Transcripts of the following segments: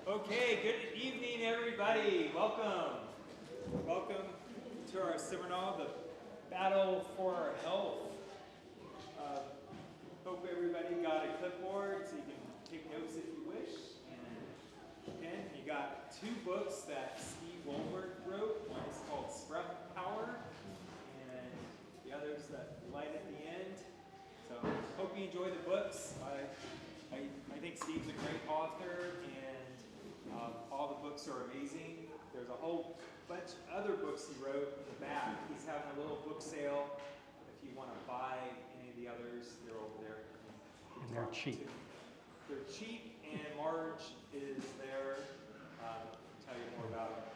Okay, good evening, everybody. Welcome. Welcome to our seminar, The Battle for Our Health. Hope everybody got a clipboard so you can take notes if you wish. And you got two books that Steve Wohlberg wrote. One is called Sprout Power, and the other's that light at the end. So hope you enjoy the books. I think Steve's a great author, and all the books are amazing. There's a whole bunch of other books he wrote in the back. He's having a little book sale. If you want to buy any of the others, they're over there. And they're cheap. They're cheap, and Marge is there to tell you more about them.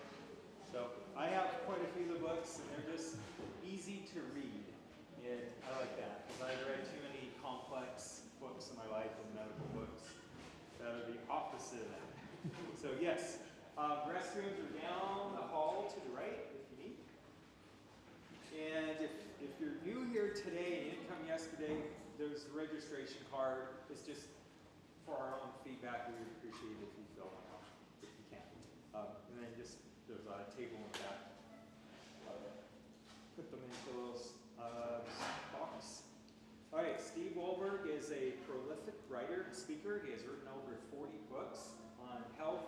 So I have quite a few of the books, and they're just easy to read. And I like that, because I've read too many complex books in my life and medical books that are the opposite of that. So yes, restrooms are down the hall to the right if you need. And if you're new here today and you didn't come yesterday, there's a registration card. It's just for our own feedback. We would appreciate it if you fill one out if you can. And then just there's a table in the back. Put them into a little box. All right, Steve Wohlberg is a prolific writer and speaker. He has written over 40 books on health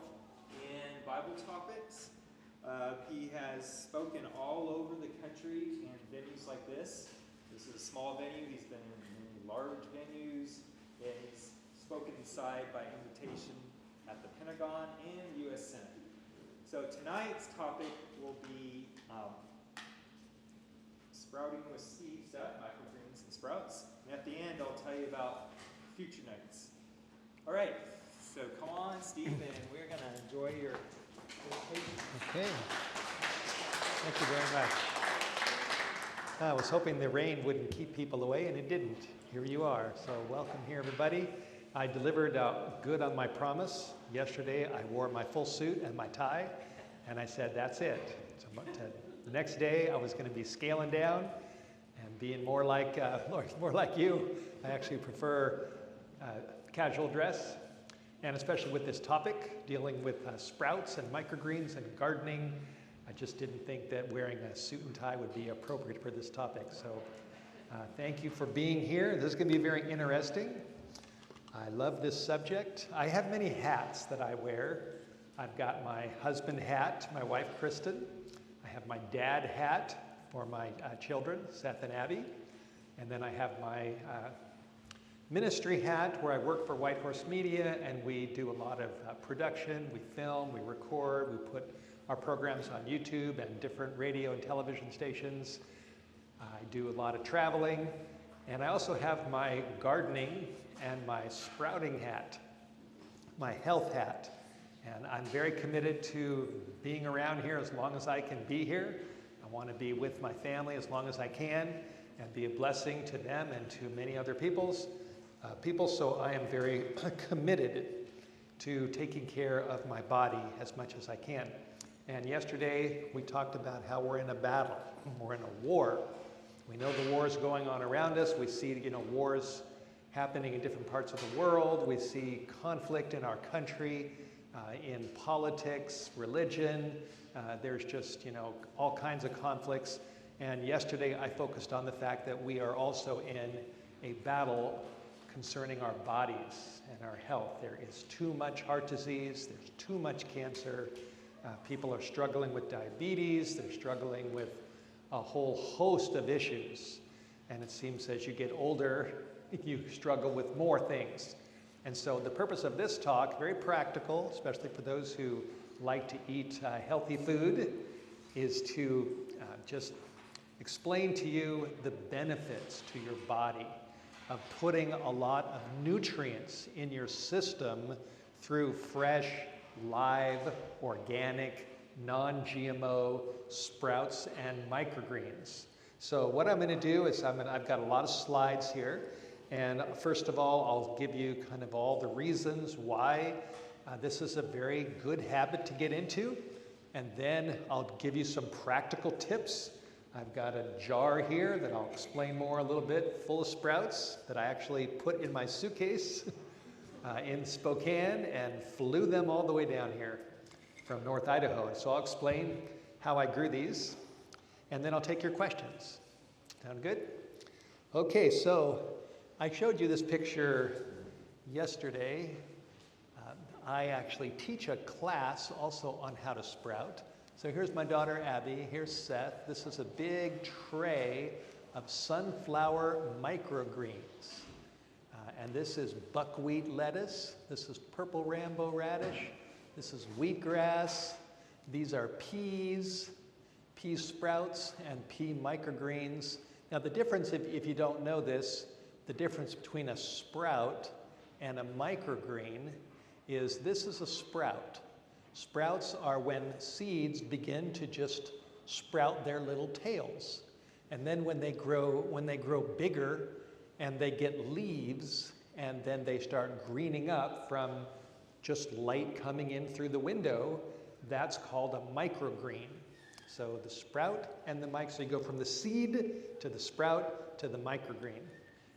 and Bible topics. He has spoken all over the country in venues like this. This is a small venue. He's been in many large venues, and he's spoken inside by invitation at the Pentagon and the U.S. Senate. So tonight's topic will be sprouting with seeds, microgreens and sprouts. And at the end, I'll tell you about future nights. All right, so come on, Steve, and we're going to enjoy your presentation. Okay. Thank you very much. I was hoping the rain wouldn't keep people away, and it didn't. Here you are. So welcome here, everybody. I delivered good on my promise. Yesterday, I wore my full suit and my tie, and I said, that's it. So the next day, I was going to be scaling down and being more like you. I actually prefer casual dress, and especially with this topic, dealing with sprouts and microgreens and gardening. I just didn't think that wearing a suit and tie would be appropriate for this topic. So thank you for being here. This is going to be very interesting. I love this subject. I have many hats that I wear. I've got my husband hat, my wife Kristen. I have my dad hat for my children, Seth and Abby. And then I have my ministry hat where I work for White Horse Media, and we do a lot of production. We film, we record, we put our programs on YouTube and different radio and television stations. I do a lot of traveling. And I also have my gardening and my sprouting hat, my health hat. And I'm very committed to being around here as long as I can be here. I want to be with my family as long as I can and be a blessing to them and to many other people. So I am very committed to taking care of my body as much as I can. And yesterday we talked about how we're in a battle. We're in a war. We know the war is going on around us. We see, wars happening in different parts of the world. We see conflict in our country, in politics, religion. There's just, all kinds of conflicts. And yesterday I focused on the fact that we are also in a battle concerning our bodies and our health. There is too much heart disease. There's too much cancer. People are struggling with diabetes. They're struggling with a whole host of issues. And it seems as you get older, you struggle with more things. And so the purpose of this talk, very practical, especially for those who like to eat healthy food, is to just explain to you the benefits to your body of putting a lot of nutrients in your system through fresh, live, organic, non-GMO sprouts and microgreens. So what I'm going to do is I've got a lot of slides here. And first of all, I'll give you kind of all the reasons why this is a very good habit to get into. And then I'll give you some practical tips. I've got a jar here that I'll explain more a little bit, full of sprouts that I actually put in my suitcase in Spokane and flew them all the way down here from North Idaho. So I'll explain how I grew these, and then I'll take your questions. Sound good? Okay, so I showed you this picture yesterday. I actually teach a class also on how to sprout. So here's my daughter Abby, here's Seth. This is a big tray of sunflower microgreens. And this is buckwheat lettuce, this is purple rainbow radish, this is wheatgrass, these are peas, pea sprouts, and pea microgreens. Now the difference, if you don't know this, the difference between a sprout and a microgreen is this is a sprout. Sprouts are when seeds begin to just sprout their little tails. And then when they grow bigger and they get leaves, and then they start greening up from just light coming in through the window, that's called a microgreen. So the sprout and the so you go from the seed to the sprout to the microgreen.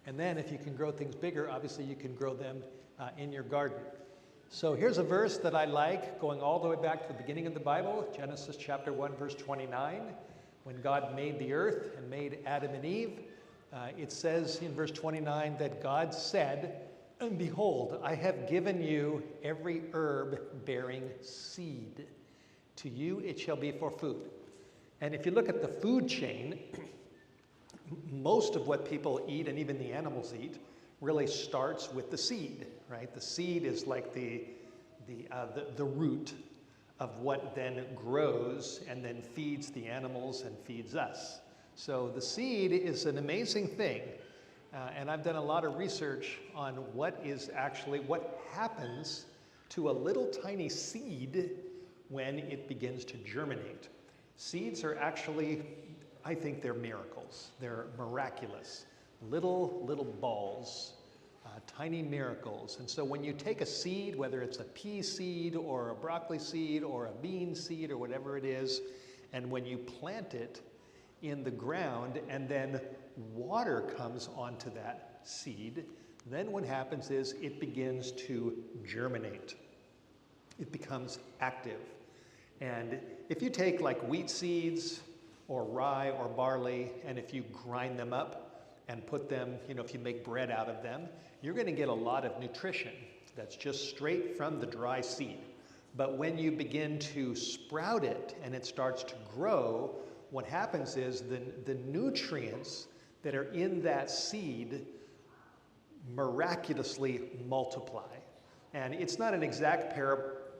And then if you can grow things bigger, obviously you can grow them in your garden. So here's a verse that I like, going all the way back to the beginning of the Bible, Genesis chapter 1, verse 29. When God made the earth and made Adam and Eve, it says in verse 29 that God said, "And behold, I have given you every herb bearing seed. To you it shall be for food." And if you look at the food chain, most of what people eat, and even the animals eat, really starts with the seed, right? The seed is like the root of what then grows and then feeds the animals and feeds us. So the seed is an amazing thing, and I've done a lot of research on what happens to a little tiny seed when it begins to germinate. Seeds are actually, I think they're miracles. They're miraculous. Little balls, tiny miracles. And so when you take a seed, whether it's a pea seed or a broccoli seed or a bean seed or whatever it is, and when you plant it in the ground and then water comes onto that seed, then what happens is it begins to germinate. It becomes active. And if you take like wheat seeds or rye or barley, and if you grind them up and put them, if you make bread out of them, you're going to get a lot of nutrition that's just straight from the dry seed. But when you begin to sprout it and it starts to grow, what happens is the nutrients that are in that seed miraculously multiply. And it's not an exact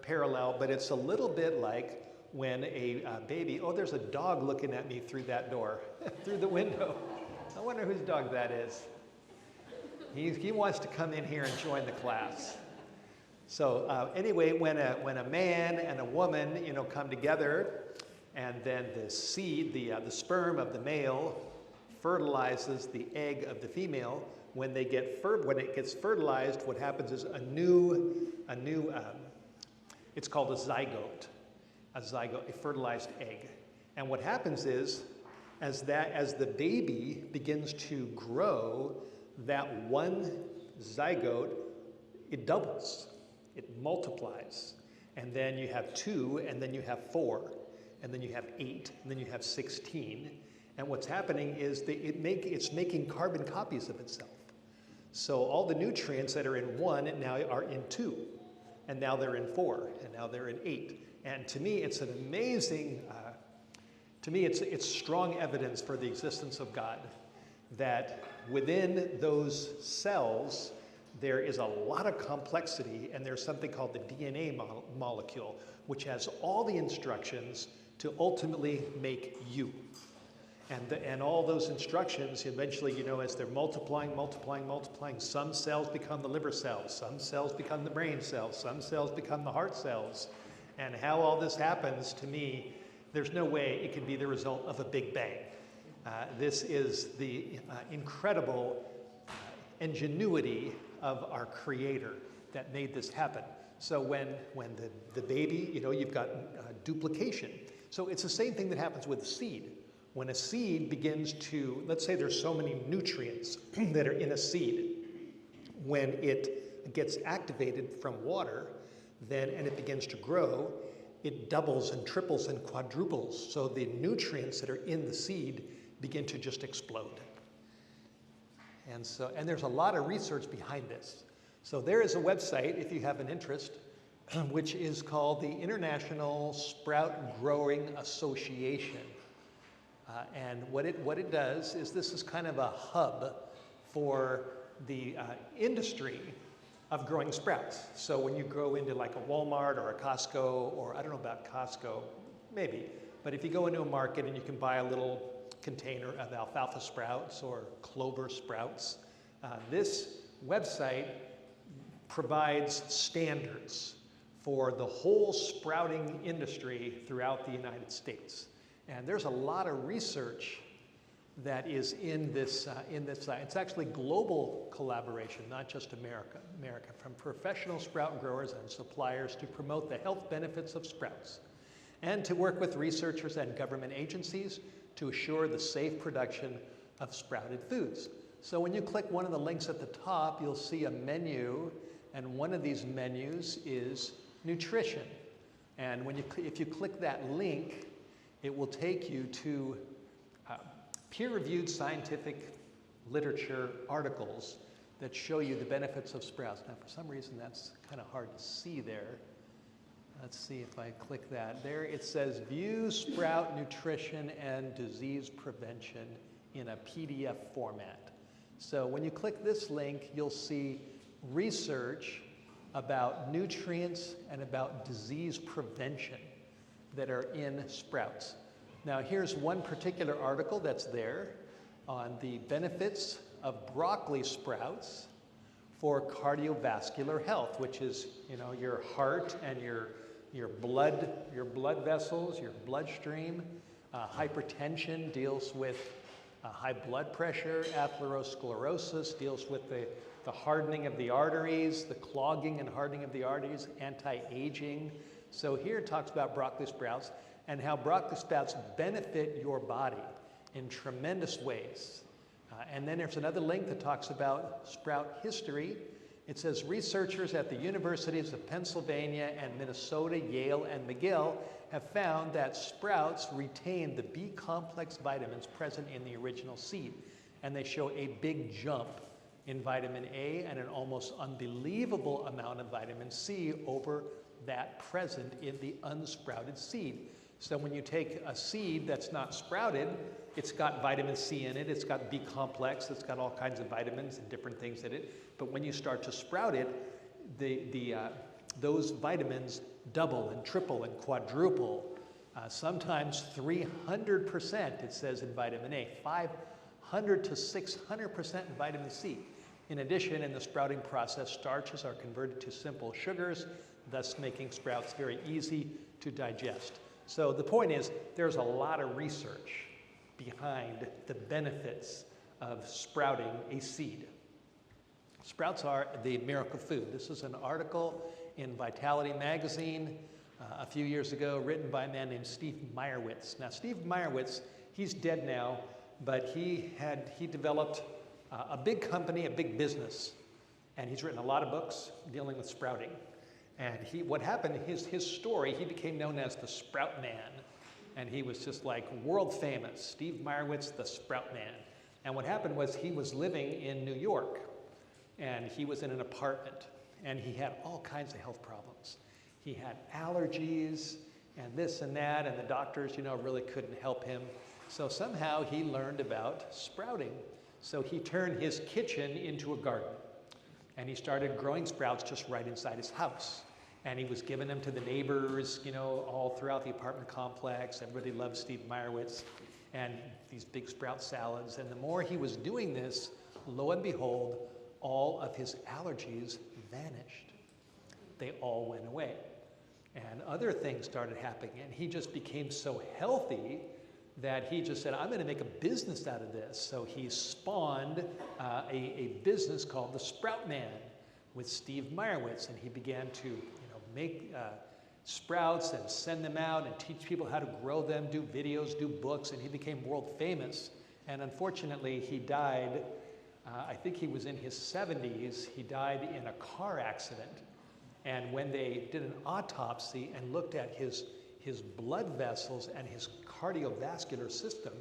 parallel, but it's a little bit like when a baby, there's a dog looking at me through that door, through the window. I wonder whose dog that is. He wants to come in here and join the class. So anyway, when a man and a woman, come together, and then the seed, the sperm of the male fertilizes the egg of the female. When it gets fertilized, what happens is a new it's called a zygote, a fertilized egg. And what happens is, as the baby begins to grow, that one zygote, it doubles, it multiplies. And then you have 2, and then you have 4, and then you have 8, and then you have 16. And what's happening is it's making carbon copies of itself. So all the nutrients that are in 1 now are in 2, and now they're in 4, and now they're in 8. And to me, it's an amazing, it's strong evidence for the existence of God, that within those cells, there is a lot of complexity, and there's something called the DNA molecule, which has all the instructions to ultimately make you. And all those instructions, eventually, as they're multiplying, some cells become the liver cells, some cells become the brain cells, some cells become the heart cells. And how all this happens, to me, there's no way it can be the result of a big bang. This is the incredible ingenuity of our Creator that made this happen. So when the baby, you've got duplication. So it's the same thing that happens with the seed. When a seed begins to, let's say there's so many nutrients that are in a seed, when it gets activated from water, then, and it begins to grow, it doubles and triples and quadruples. So the nutrients that are in the seed begin to just explode. And there's a lot of research behind this. So there is a website, if you have an interest, which is called the International Sprout Growing Association. And what it does is this is kind of a hub for the industry of growing sprouts. So when you go into like a Walmart or a Costco, or I don't know about Costco, maybe, but if you go into a market and you can buy a little container of alfalfa sprouts or clover sprouts, this website provides standards for the whole sprouting industry throughout the United States. And there's a lot of research that is in this site. It's actually global collaboration, not just America, from professional sprout growers and suppliers to promote the health benefits of sprouts, and to work with researchers and government agencies to assure the safe production of sprouted foods. So when you click one of the links at the top, you'll see a menu, and one of these menus is nutrition. And if you click that link, it will take you to peer-reviewed scientific literature articles that show you the benefits of sprouts. Now, for some reason, that's kind of hard to see there. Let's see if I click that. There it says, view sprout nutrition and disease prevention in a PDF format. So when you click this link, you'll see research about nutrients and about disease prevention that are in sprouts. Now here's one particular article that's there on the benefits of broccoli sprouts for cardiovascular health, which is, your heart and your blood vessels, your bloodstream. Hypertension deals with high blood pressure. Atherosclerosis deals with the hardening of the arteries, the clogging and hardening of the arteries, anti-aging. So here it talks about broccoli sprouts and how broccoli sprouts benefit your body in tremendous ways. And then there's another link that talks about sprout history. It says researchers at the universities of Pennsylvania and Minnesota, Yale, and McGill have found that sprouts retain the B complex vitamins present in the original seed. And they show a big jump in vitamin A and an almost unbelievable amount of vitamin C over that present in the unsprouted seed. So when you take a seed that's not sprouted, it's got vitamin C in it, it's got B complex, it's got all kinds of vitamins and different things in it. But when you start to sprout it, those vitamins double and triple and quadruple, sometimes 300%, it says in vitamin A, 500 to 600% in vitamin C. In addition, in the sprouting process, starches are converted to simple sugars, thus making sprouts very easy to digest. So the point is, there's a lot of research behind the benefits of sprouting a seed. Sprouts are the miracle food. This is an article in Vitality magazine a few years ago, written by a man named Steve Meyerowitz. Now, Steve Meyerowitz, he's dead now, but he developed a big company, a big business, and he's written a lot of books dealing with sprouting. And what happened, his story, he became known as the Sprout Man. And he was just like world famous, Steve Meyerowitz, the Sprout Man. And what happened was he was living in New York, and he was in an apartment, and he had all kinds of health problems. He had allergies and this and that, and the doctors, really couldn't help him. So somehow he learned about sprouting. So he turned his kitchen into a garden, and he started growing sprouts just right inside his house. And he was giving them to the neighbors, all throughout the apartment complex. Everybody loved Steve Meyerowitz and these big sprout salads. And the more he was doing this, lo and behold, all of his allergies vanished. They all went away. And other things started happening. And he just became so healthy that he just said, I'm going to make a business out of this. So he spawned a business called the Sprout Man with Steve Meyerowitz. And he began to make sprouts and send them out and teach people how to grow them, do videos, do books, and he became world famous. And unfortunately, he died I think he was in his 70s. He died in a car accident. And when they did an autopsy and looked at his blood vessels and his cardiovascular system,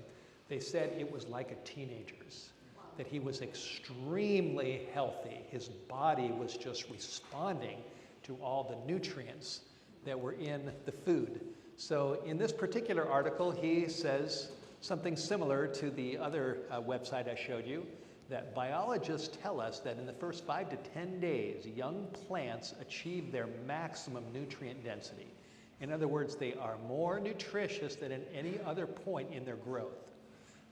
they said it was like a teenager's, that he was extremely healthy. His body was just responding to all the nutrients that were in the food. So in this particular article, he says something similar to the other website I showed you, that biologists tell us that in the first 5 to 10 days, young plants achieve their maximum nutrient density. In other words, they are more nutritious than at any other point in their growth.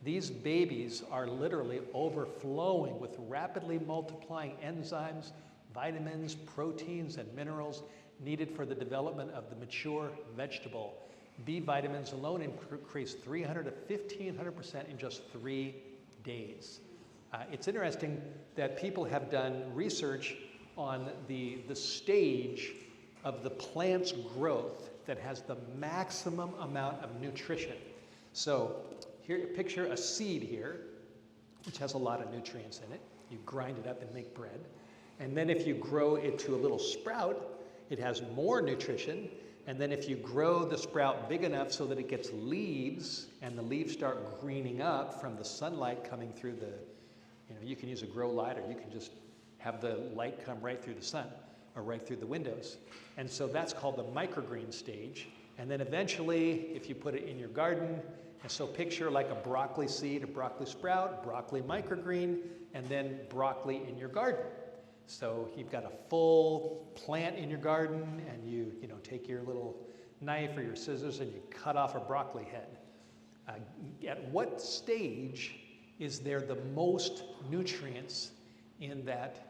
These babies are literally overflowing with rapidly multiplying enzymes, vitamins, proteins, and minerals needed for the development of the mature vegetable. B vitamins alone increase 300 to 1,500% in just 3 days. It's interesting that people have done research on the stage of the plant's growth that has the maximum amount of nutrition. So here, picture a seed here, which has a lot of nutrients in it. You grind it up and make bread. And then if you grow it to a little sprout, it has more nutrition. And then if you grow the sprout big enough so that it gets leaves, and the leaves start greening up from the sunlight coming through the, you can use a grow light, or you can just have the light come right through the sun or right through the windows. And so that's called the microgreen stage. And then eventually, if you put it in your garden, and so picture like a broccoli seed, a broccoli sprout, broccoli microgreen, and then broccoli in your garden. So you've got a full plant in your garden, and you take your little knife or your scissors and you cut off a broccoli head. At what stage is there the most nutrients in that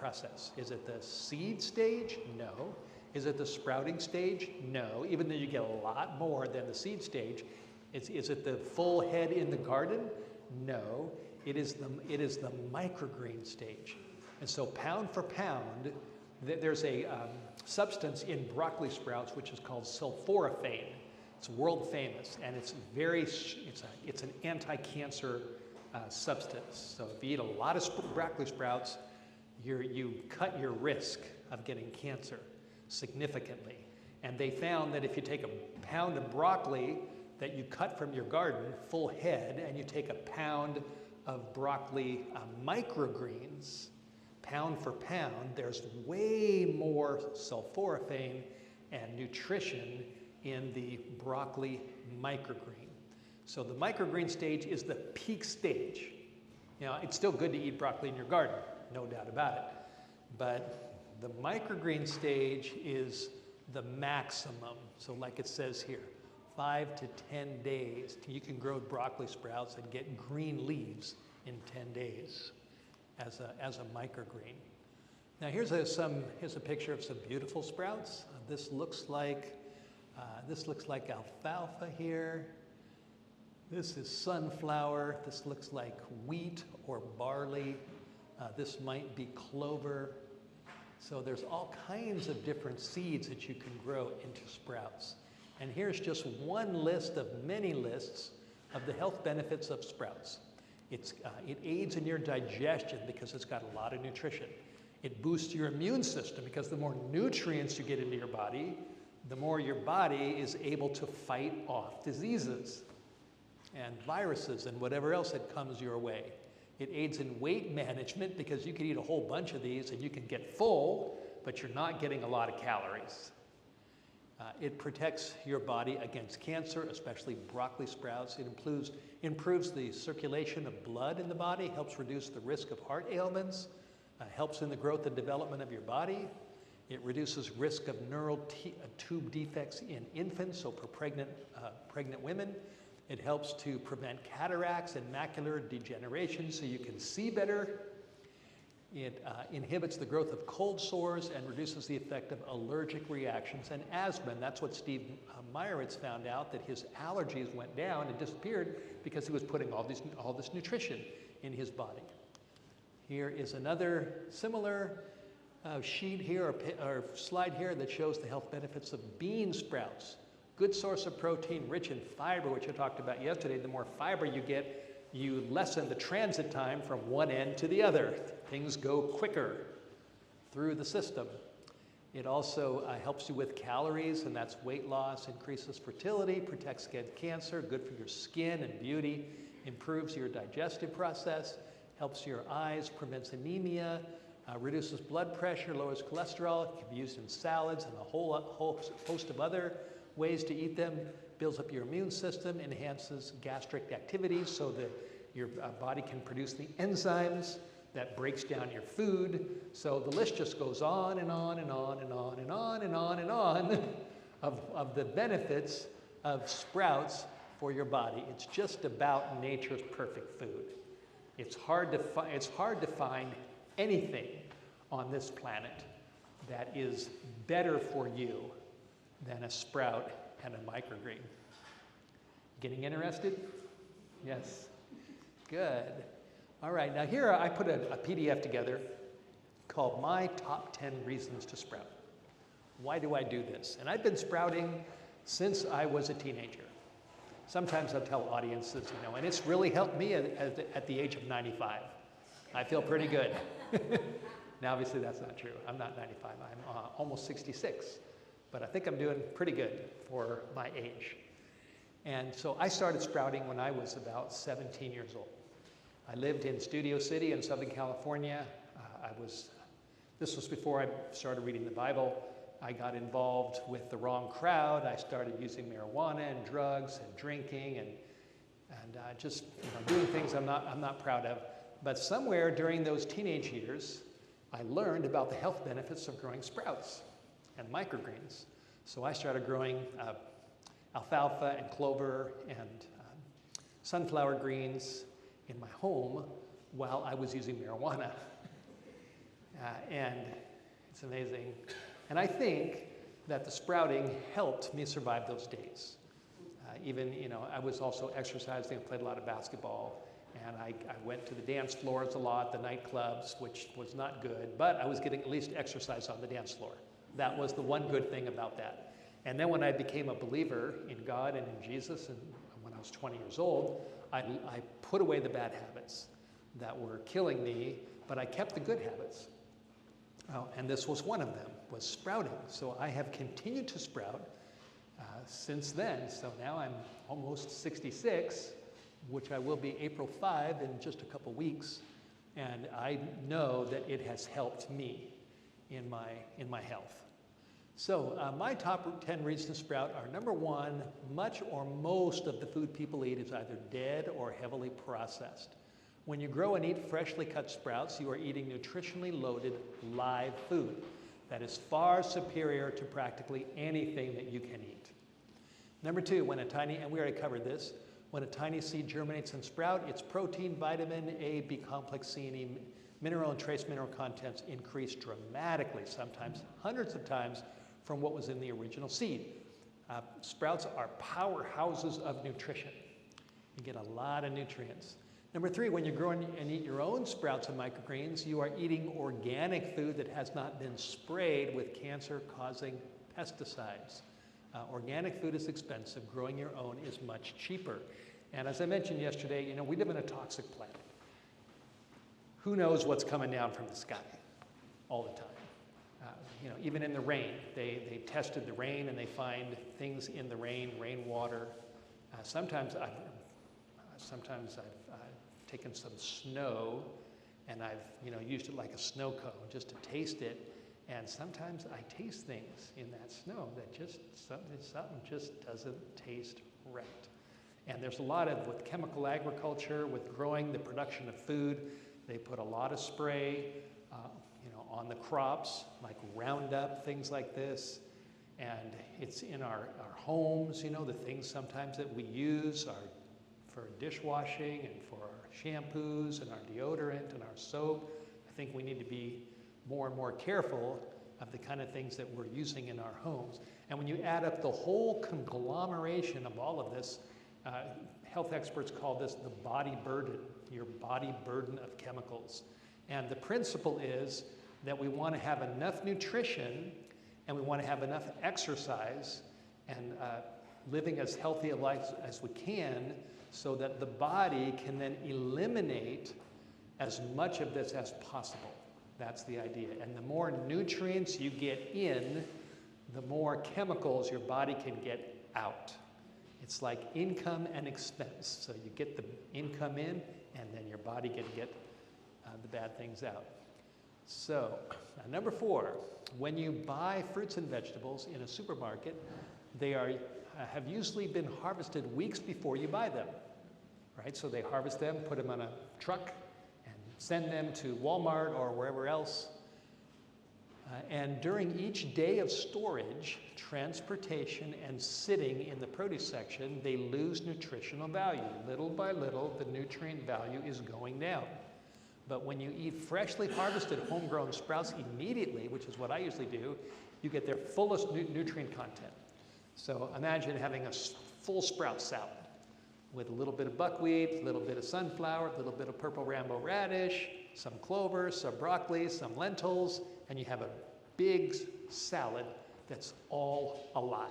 process? Is it the seed stage? No. Is it the sprouting stage? No. Even though you get a lot more than the seed stage. Is it the full head in the garden? No. It is the microgreen stage. And so pound for pound, there's a substance in broccoli sprouts which is called sulforaphane. It's world famous, and it's an anti-cancer substance. So if you eat a lot of broccoli sprouts, you cut your risk of getting cancer significantly. And they found that if you take a pound of broccoli that you cut from your garden, full head, and you take a pound of broccoli microgreens, pound for pound, there's way more sulforaphane and nutrition in the broccoli microgreen. So the microgreen stage is the peak stage. It's still good to eat broccoli in your garden, no doubt about it. But the microgreen stage is the maximum. So like it says here, 5 to 10 days. You can grow broccoli sprouts and get green leaves in 10 days as a microgreen. Now here's a picture of some beautiful sprouts. This looks like alfalfa here. This is sunflower. This looks like wheat or barley. This might be clover. So there's all kinds of different seeds that you can grow into sprouts. And here's just one list of many lists of the health benefits of sprouts. It aids in your digestion because it's got a lot of nutrition. It boosts your immune system because the more nutrients you get into your body, the more your body is able to fight off diseases and viruses and whatever else that comes your way. It aids in weight management because you can eat a whole bunch of these and you can get full, but you're not getting a lot of calories. It protects your body against cancer, especially broccoli sprouts. It improves the circulation of blood in the body, helps reduce the risk of heart ailments, helps in the growth and development of your body. It reduces risk of neural tube defects in infants, so for pregnant women. It helps to prevent cataracts and macular degeneration so you can see better. It inhibits the growth of cold sores and reduces the effect of allergic reactions and asthma. And that's what Steve Meyerowitz found out, that his allergies went down and disappeared because he was putting all this nutrition in his body. Here is another similar sheet here or slide here that shows the health benefits of bean sprouts. Good source of protein, rich in fiber, which I talked about yesterday. The more fiber you get, you lessen the transit time from one end to the other. Things go quicker through the system. It also helps you with calories, and that's weight loss, increases fertility, protects against cancer, good for your skin and beauty, improves your digestive process, helps your eyes, prevents anemia, reduces blood pressure, lowers cholesterol. It can be used in salads and a whole host of other ways to eat them. Builds up your immune system, enhances gastric activity so that your body can produce the enzymes that breaks down your food. So the list just goes on and on and on and on and on and on and on of the benefits of sprouts for your body. It's just about nature's perfect food. It's hard to find anything on this planet that is better for you than a sprout and a microgreen. Getting interested? Yes. Good. All right, now here I put a PDF together called My Top 10 Reasons to Sprout. Why do I do this? And I've been sprouting since I was a teenager. Sometimes I'll tell audiences, and it's really helped me at the age of 95. I feel pretty good. Now, obviously, that's not true. I'm not 95. I'm almost 66. But I think I'm doing pretty good for my age. And so I started sprouting when I was about 17 years old. I lived in Studio City in Southern California. This was before I started reading the Bible. I got involved with the wrong crowd. I started using marijuana and drugs and drinking and just doing things I'm not proud of. But somewhere during those teenage years, I learned about the health benefits of growing sprouts and microgreens. So I started growing alfalfa and clover and sunflower greens in my home while I was using marijuana. And it's amazing. And I think that the sprouting helped me survive those days. I was also exercising, I played a lot of basketball, and I went to the dance floors a lot, the nightclubs, which was not good, but I was getting at least exercise on the dance floor. That was the one good thing about that. And then when I became a believer in God and in Jesus, and when I was 20 years old, I put away the bad habits that were killing me, but I kept the good habits. And this was one of them, was sprouting. So I have continued to sprout since then. So now I'm almost 66, which I will be April 5 in just a couple weeks. And I know that it has helped me in my health. So my top 10 reasons to sprout are: number one, much or most of the food people eat is either dead or heavily processed. When you grow and eat freshly cut sprouts, you are eating nutritionally loaded live food that is far superior to practically anything that you can eat. Number two, and we already covered this, when a tiny seed germinates and sprout, its protein, vitamin A, B complex, C, and E, mineral and trace mineral contents increase dramatically, sometimes hundreds of times from what was in the original seed. Sprouts are powerhouses of nutrition. You get a lot of nutrients. Number three, when you grow and eat your own sprouts and microgreens, you are eating organic food that has not been sprayed with cancer-causing pesticides. Organic food is expensive. Growing your own is much cheaper. And as I mentioned yesterday, we live in a toxic planet. Who knows what's coming down from the sky all the time? Even in the rain, they tested the rain and they find things in the rainwater. Sometimes I've taken some snow and I've used it like a snow cone just to taste it. And sometimes I taste things in that snow that something just doesn't taste right. And there's a lot of, with chemical agriculture, with growing the production of food, they put a lot of spray on the crops, like Roundup, things like this. And it's in our homes, the things sometimes that we use are for dishwashing and for our shampoos and our deodorant and our soap. I think we need to be more and more careful of the kind of things that we're using in our homes. And when you add up the whole conglomeration of all of this, health experts call this the body burden, your body burden of chemicals. And the principle is that we want to have enough nutrition and we want to have enough exercise and living as healthy a life as we can so that the body can then eliminate as much of this as possible. That's the idea. And the more nutrients you get in, the more chemicals your body can get out. It's like income and expense. So you get the income in, and then your body can get the bad things out. So, number 4, when you buy fruits and vegetables in a supermarket, they have usually been harvested weeks before you buy them, right? So they harvest them, put them on a truck, and send them to Walmart or wherever else. And during each day of storage, transportation, and sitting in the produce section, they lose nutritional value. Little by little, the nutrient value is going down. But when you eat freshly harvested homegrown sprouts immediately, which is what I usually do, you get their fullest nutrient content. So imagine having a full sprout salad with a little bit of buckwheat, a little bit of sunflower, a little bit of purple Rambo radish, some clover, some broccoli, some lentils, and you have a big salad that's all alive.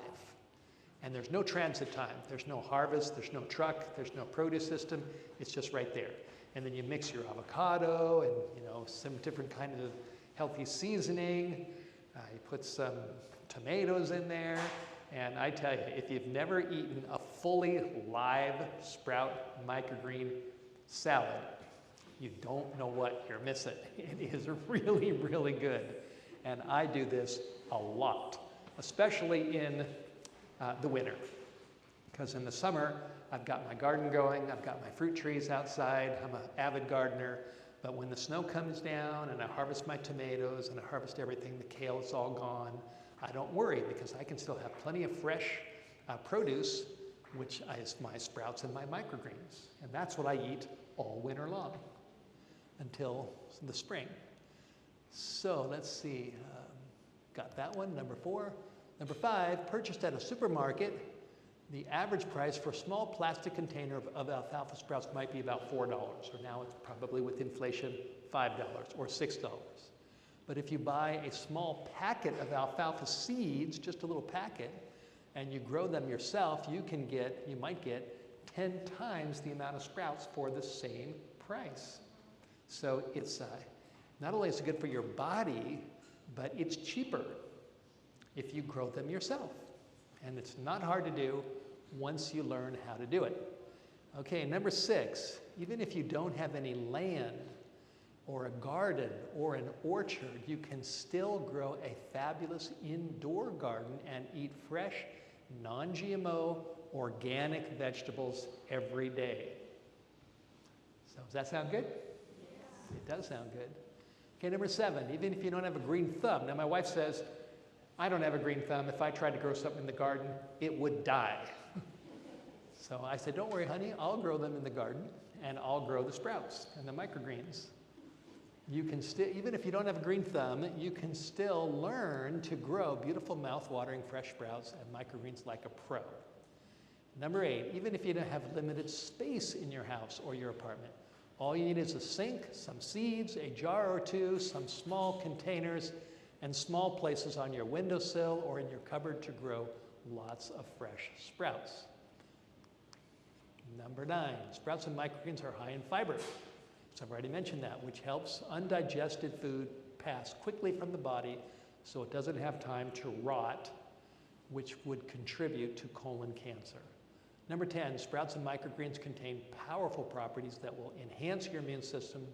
And there's no transit time. There's no harvest, there's no truck, there's no produce system. It's just right there. And then you mix your avocado and some different kind of healthy seasoning. You put some tomatoes in there. And I tell you, if you've never eaten a fully live sprout microgreen salad, you don't know what you're missing. It is really, really good. And I do this a lot, especially in the winter. Because in the summer, I've got my garden going, I've got my fruit trees outside, I'm an avid gardener. But when the snow comes down and I harvest my tomatoes and I harvest everything, the kale is all gone, I don't worry because I can still have plenty of fresh produce, which is my sprouts and my microgreens. And that's what I eat all winter long until the spring. So let's see, got that one, number 4. Number 5, purchased at a supermarket, the average price for a small plastic container of alfalfa sprouts might be about $4, or now it's probably with inflation $5 or $6. But if you buy a small packet of alfalfa seeds, just a little packet, and you grow them yourself, you might get 10 times the amount of sprouts for the same price. So it's not only is it good for your body, but it's cheaper if you grow them yourself. And it's not hard to do once you learn how to do it. Okay, number 6, even if you don't have any land or a garden or an orchard, you can still grow a fabulous indoor garden and eat fresh, non-GMO, organic vegetables every day. So does that sound good? Yes. It does sound good. Okay, number 7, even if you don't have a green thumb. Now my wife says, I don't have a green thumb. If I tried to grow something in the garden, it would die. So I said, don't worry, honey, I'll grow them in the garden, and I'll grow the sprouts and the microgreens. You can still, even if you don't have a green thumb, you can still learn to grow beautiful mouth-watering fresh sprouts and microgreens like a pro. Number 8, even if you don't have limited space in your house or your apartment, all you need is a sink, some seeds, a jar or two, some small containers, and small places on your windowsill or in your cupboard to grow lots of fresh sprouts. Number 9, sprouts and microgreens are high in fiber. So I've already mentioned that, which helps undigested food pass quickly from the body so it doesn't have time to rot, which would contribute to colon cancer. Number 10, sprouts and microgreens contain powerful properties that will enhance your immune system,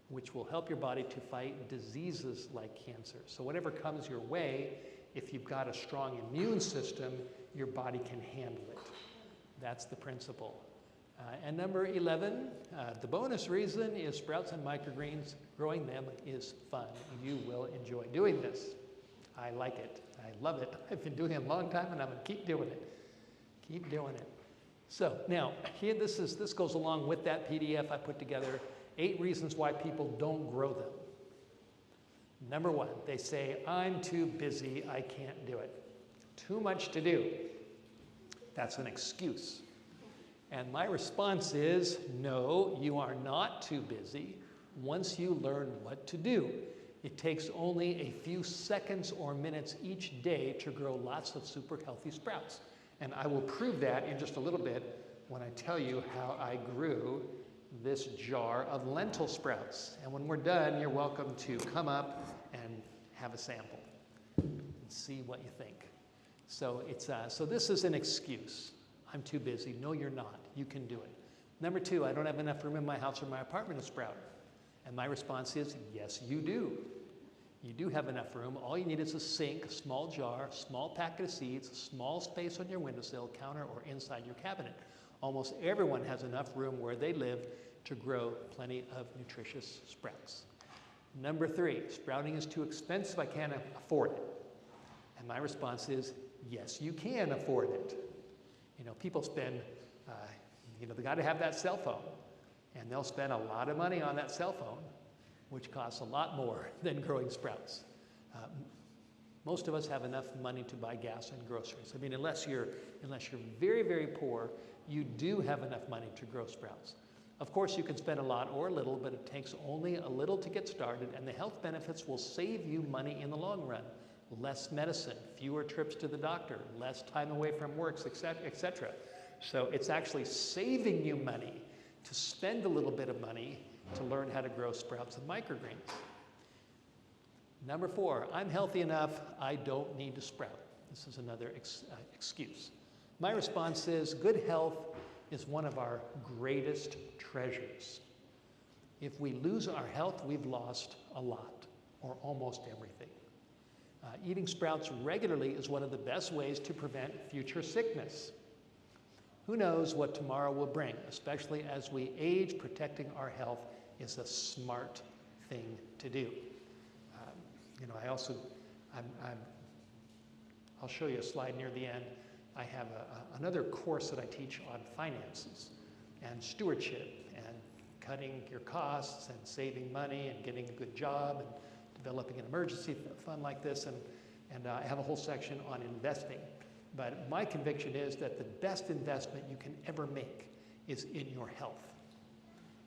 which will help your body to fight diseases like cancer. So whatever comes your way, if you've got a strong immune system, your body can handle it. That's the principle. And number 11, the bonus reason is sprouts and microgreens, growing them is fun. You will enjoy doing this. I like it. I love it. I've been doing it a long time and I'm gonna keep doing it. Keep doing it. So now, here this goes along with that PDF I put together, 8 reasons why people don't grow them. Number 1, they say, I'm too busy, I can't do it. Too much to do. That's an excuse. And my response is, no, you are not too busy once you learn what to do. It takes only a few seconds or minutes each day to grow lots of super healthy sprouts. And I will prove that in just a little bit when I tell you how I grew this jar of lentil sprouts. And when we're done, you're welcome to come up and have a sample and see what you think. So so this is an excuse. I'm too busy. No, you're not. You can do it. Number two, I don't have enough room in my house or my apartment to sprout. And my response is, yes, you do. You do have enough room. All you need is a sink, a small jar, small packet of seeds, a small space on your windowsill, counter, or inside your cabinet. Almost everyone has enough room where they live to grow plenty of nutritious sprouts. Number three, sprouting is too expensive. I can't afford it. And my response is, yes, you can afford it. You know, people spend, they got to have that cell phone. And they'll spend a lot of money on that cell phone, which costs a lot more than growing sprouts. Most of us have enough money to buy gas and groceries. I mean, unless you're very, very poor, you do have enough money to grow sprouts. Of course, you can spend a lot or a little, but it takes only a little to get started, and the health benefits will save you money in the long run. Less medicine, fewer trips to the doctor, less time away from work, etc. So it's actually saving you money to spend a little bit of money to learn how to grow sprouts and microgreens. Number four, I'm healthy enough, I don't need to sprout. This is another excuse. My response is, good health is one of our greatest treasures. If we lose our health, we've lost a lot, or almost everything. Eating sprouts regularly is one of the best ways to prevent future sickness. Who knows what tomorrow will bring, especially as we age. Protecting our health is a smart thing to do. I'll show you a slide near the end. I have another course that I teach on finances and stewardship and cutting your costs and saving money and getting a good job and developing an emergency fund like this. And I have a whole section on investing. But my conviction is that the best investment you can ever make is in your health.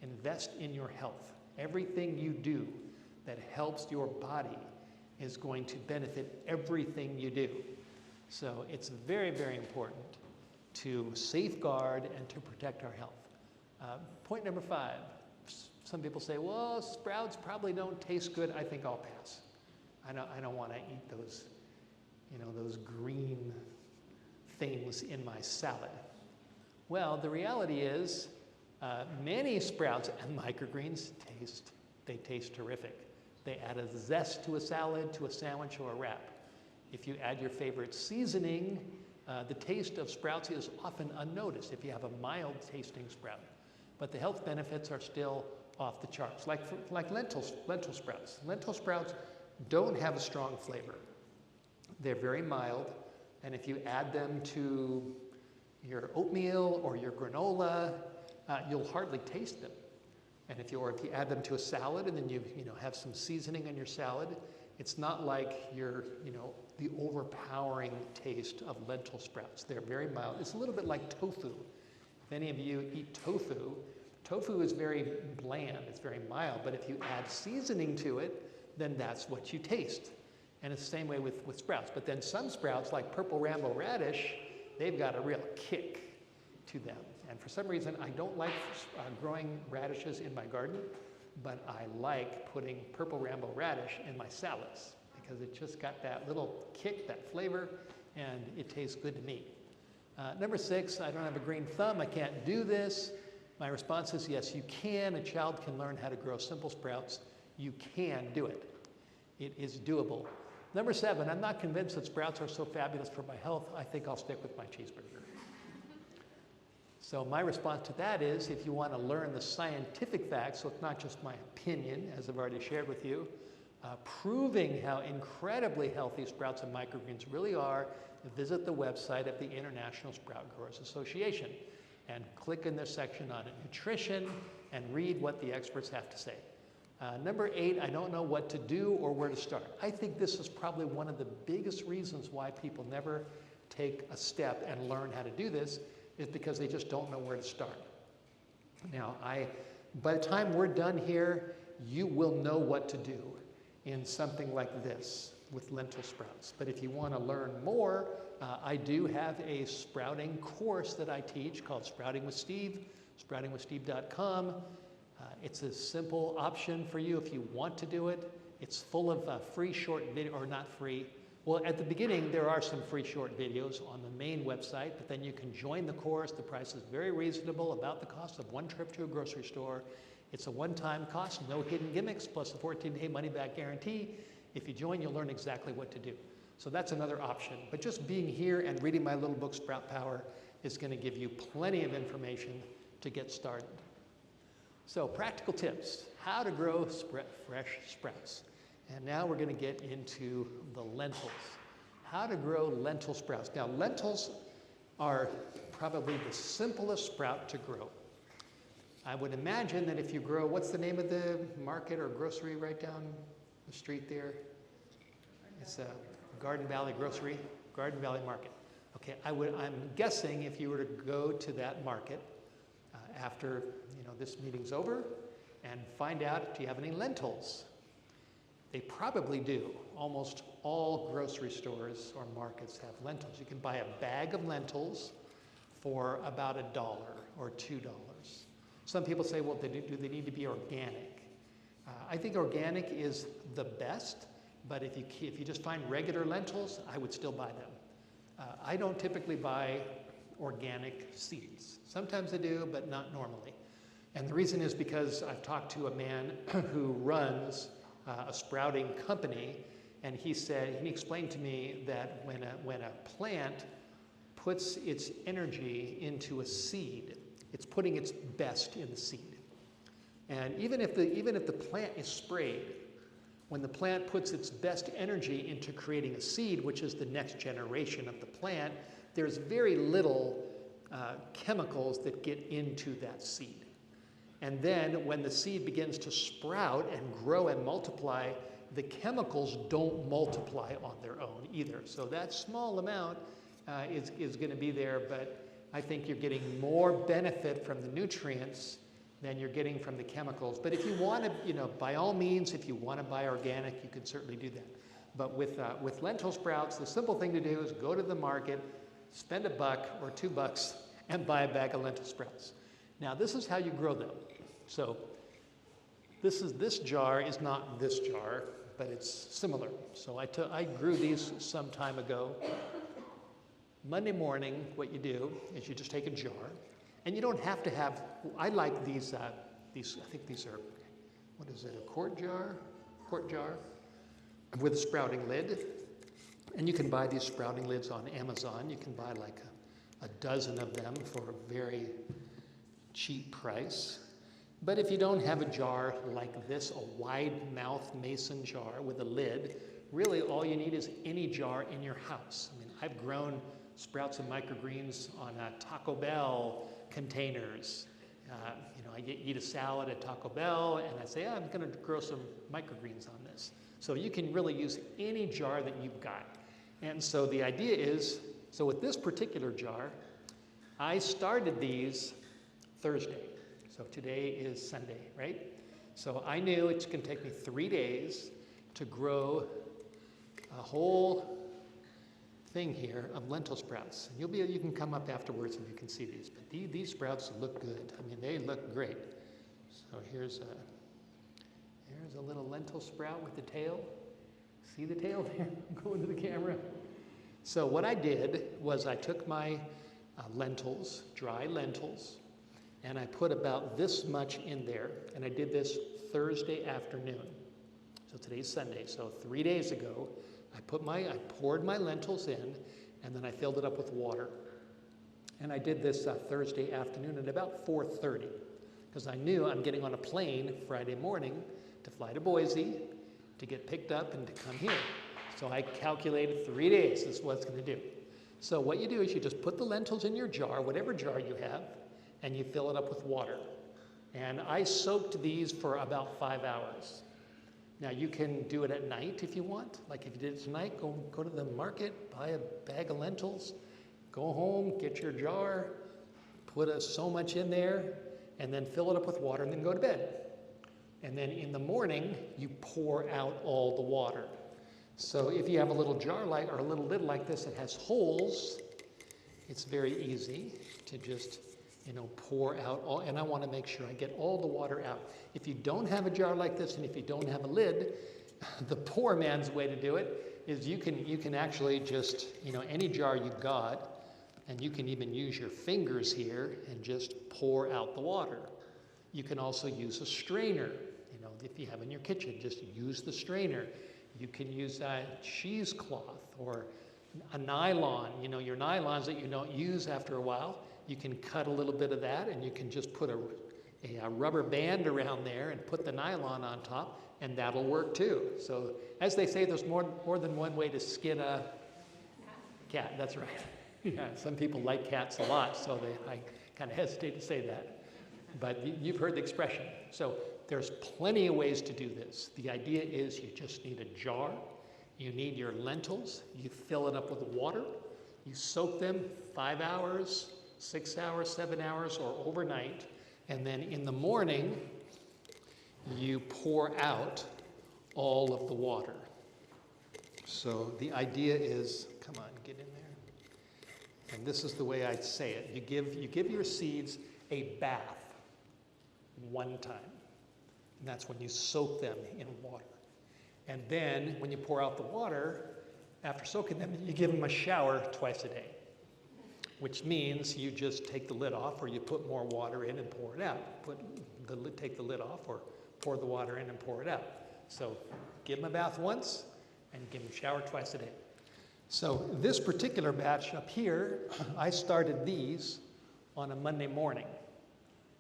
Invest in your health. Everything you do that helps your body is going to benefit everything you do. So it's very, very important to safeguard and to protect our health. Point number five, some people say, well, sprouts probably don't taste good. I think I'll pass. I don't want to eat those, those green things in my salad. Well, the reality is many sprouts and microgreens taste terrific. They add a zest to a salad, to a sandwich, or a wrap. If you add your favorite seasoning, the taste of sprouts is often unnoticed if you have a mild tasting sprout. But the health benefits are still off the charts, like lentil sprouts. Lentil sprouts don't have a strong flavor. They're very mild. And if you add them to your oatmeal or your granola, you'll hardly taste them. And if you add them to a salad and then you have some seasoning on your salad, it's not like the overpowering taste of lentil sprouts. They're very mild. It's a little bit like tofu. If any of you eat tofu, tofu is very bland. It's very mild. But if you add seasoning to it, then that's what you taste. And it's the same way with sprouts. But then some sprouts, like purple Rambo radish, they've got a real kick to them. And for some reason, I don't like growing radishes in my garden, but I like putting purple Rambo radish in my salads because it just got that little kick, that flavor, and it tastes good to me. Number six, I don't have a green thumb. I can't do this. My response is yes, you can. A child can learn how to grow simple sprouts. You can do it. It is doable. Number seven, I'm not convinced that sprouts are so fabulous for my health. I think I'll stick with my cheeseburger. So my response to that is, if you want to learn the scientific facts, so it's not just my opinion, as I've already shared with you, proving how incredibly healthy sprouts and microgreens really are, visit the website of the International Sprout Growers Association and click in their section on nutrition and read what the experts have to say. Number eight, I don't know what to do or where to start. I think this is probably one of the biggest reasons why people never take a step and learn how to do this, is because they just don't know where to start. Now, by the time we're done here, you will know what to do in something like this. with lentil sprouts. But if you want to learn more, I do have a sprouting course that I teach called Sprouting with Steve, sproutingwithsteve.com. It's a simple option for you if you want to do it. It's full of free short video, or not free. Well, at the beginning, there are some free short videos on the main website, but then you can join the course. The price is very reasonable, about the cost of one trip to a grocery store. It's a one-time cost, no hidden gimmicks, plus a 14-day money-back guarantee. If you join, you'll learn exactly what to do. So that's another option. But just being here and reading my little book, Sprout Power, is going to give you plenty of information to get started. So practical tips, how to grow fresh sprouts. And now we're going to get into the lentils. How to grow lentil sprouts. Now, lentils are probably the simplest sprout to grow. I would imagine that if you grow, what's the name of the market or grocery right down the street there? It's a Garden Valley Grocery, Garden Valley Market. Okay, I'm guessing if you were to go to that market after this meeting's over and find out if you have any lentils. They probably do. Almost all grocery stores or markets have lentils. You can buy a bag of lentils for about $1 or $2. Some people say, well, do they need to be organic? I think organic is the best, but if you just find regular lentils, I would still buy them. I don't typically buy organic seeds. Sometimes I do, but not normally. And the reason is because I've talked to a man who runs a sprouting company, and he explained to me that when a plant puts its energy into a seed, it's putting its best in the seed. And even if the plant is sprayed, when the plant puts its best energy into creating a seed, which is the next generation of the plant, there's very little chemicals that get into that seed. And then when the seed begins to sprout and grow and multiply, the chemicals don't multiply on their own either. So that small amount is going to be there, but I think you're getting more benefit from the nutrients than you're getting from the chemicals. But if you want to, by all means, if you want to buy organic, you can certainly do that. But with lentil sprouts, the simple thing to do is go to the market, spend $1 or $2, and buy a bag of lentil sprouts. Now, this is how you grow them. So this jar is not this jar, but it's similar. So I grew these some time ago. Monday morning, what you do is you just take a jar, and you don't have to have, I like these, I think these are, what is it, a quart jar with a sprouting lid. And you can buy these sprouting lids on Amazon. You can buy like a dozen of them for a very cheap price. But if you don't have a jar like this, a wide mouth mason jar with a lid, really all you need is any jar in your house. I mean, I've grown sprouts and microgreens on Taco Bell containers. I eat a salad at Taco Bell, and I say, I'm going to grow some microgreens on this. So you can really use any jar that you've got. And so the idea is, so with this particular jar, I started these Thursday. So today is Sunday, right? So I knew it's going to take me 3 days to grow a whole thing here of lentil sprouts. And you can come up afterwards and you can see these. But these sprouts look good. I mean, they look great. So here's a little lentil sprout with the tail. See the tail there? Going to the camera. So what I did was I took my lentils, dry lentils, and I put about this much in there, and I did this Thursday afternoon. So today's Sunday, so 3 days ago, I poured my lentils in, and then I filled it up with water. And I did this Thursday afternoon at about 4:30, because I knew I'm getting on a plane Friday morning to fly to Boise to get picked up and to come here. So I calculated 3 days is what it's going to do. So what you do is you just put the lentils in your jar, whatever jar you have, and you fill it up with water. And I soaked these for about 5 hours. Now you can do it at night if you want. Like if you did it tonight, go to the market, buy a bag of lentils, go home, get your jar, put so much in there, and then fill it up with water and then go to bed. And then in the morning, you pour out all the water. So if you have a little jar like, or a little lid like this that has holes, it's very easy to just, pour out all, and I want to make sure I get all the water out. If you don't have a jar like this and if you don't have a lid, the poor man's way to do it is you can actually just, any jar you got, and you can even use your fingers here and just pour out the water. You can also use a strainer. If you have in your kitchen, just use the strainer. You can use a cheesecloth or a nylon, your nylons that you don't use after a while. You can cut a little bit of that and you can just put a rubber band around there and put the nylon on top, and that'll work too. So as they say, there's more than one way to skin a cat. That's right. Yeah, some people like cats a lot, so I kind of hesitate to say that. But you've heard the expression. So there's plenty of ways to do this. The idea is you just need a jar. You need your lentils. You fill it up with water. You soak them 5 hours, 6 hours, 7 hours, or overnight. And then in the morning, you pour out all of the water. So the idea is, come on, get in there. And this is the way I'd say it. You give your seeds a bath one time. And that's when you soak them in water. And then when you pour out the water, after soaking them, you give them a shower twice a day, which means you just take the lid off, or you put more water in and pour it out. Take the lid off, or pour the water in and pour it out. So give them a bath once and give them a shower twice a day. So this particular batch up here, I started these on a Monday morning,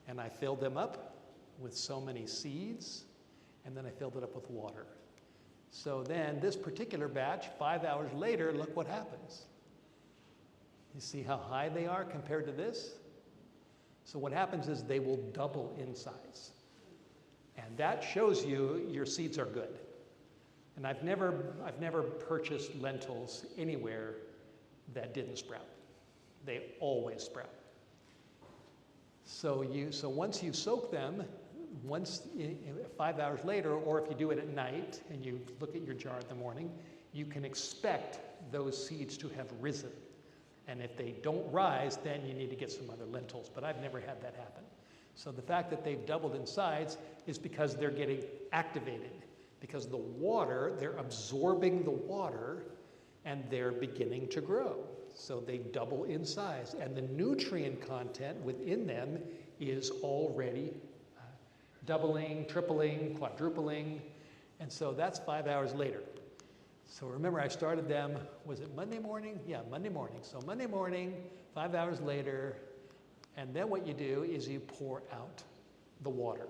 and I filled them up with so many seeds, and then I filled it up with water. So then this particular batch, 5 hours later, look what happens. You see how high they are compared to this? So what happens is they will double in size. And that shows you your seeds are good. And I've never purchased lentils anywhere that didn't sprout. They always sprout. So once you soak them, 5 hours later, or if you do it at night and you look at your jar in the morning, you can expect those seeds to have risen. And if they don't rise, then you need to get some other lentils. But I've never had that happen. So the fact that they've doubled in size is because they're getting activated. Because the water, they're absorbing the water, and they're beginning to grow. So they double in size. And the nutrient content within them is already doubling, tripling, quadrupling. And so that's 5 hours later. So remember, I started them, was it Monday morning? Yeah, Monday morning. So Monday morning, 5 hours later, and then what you do is you pour out the water.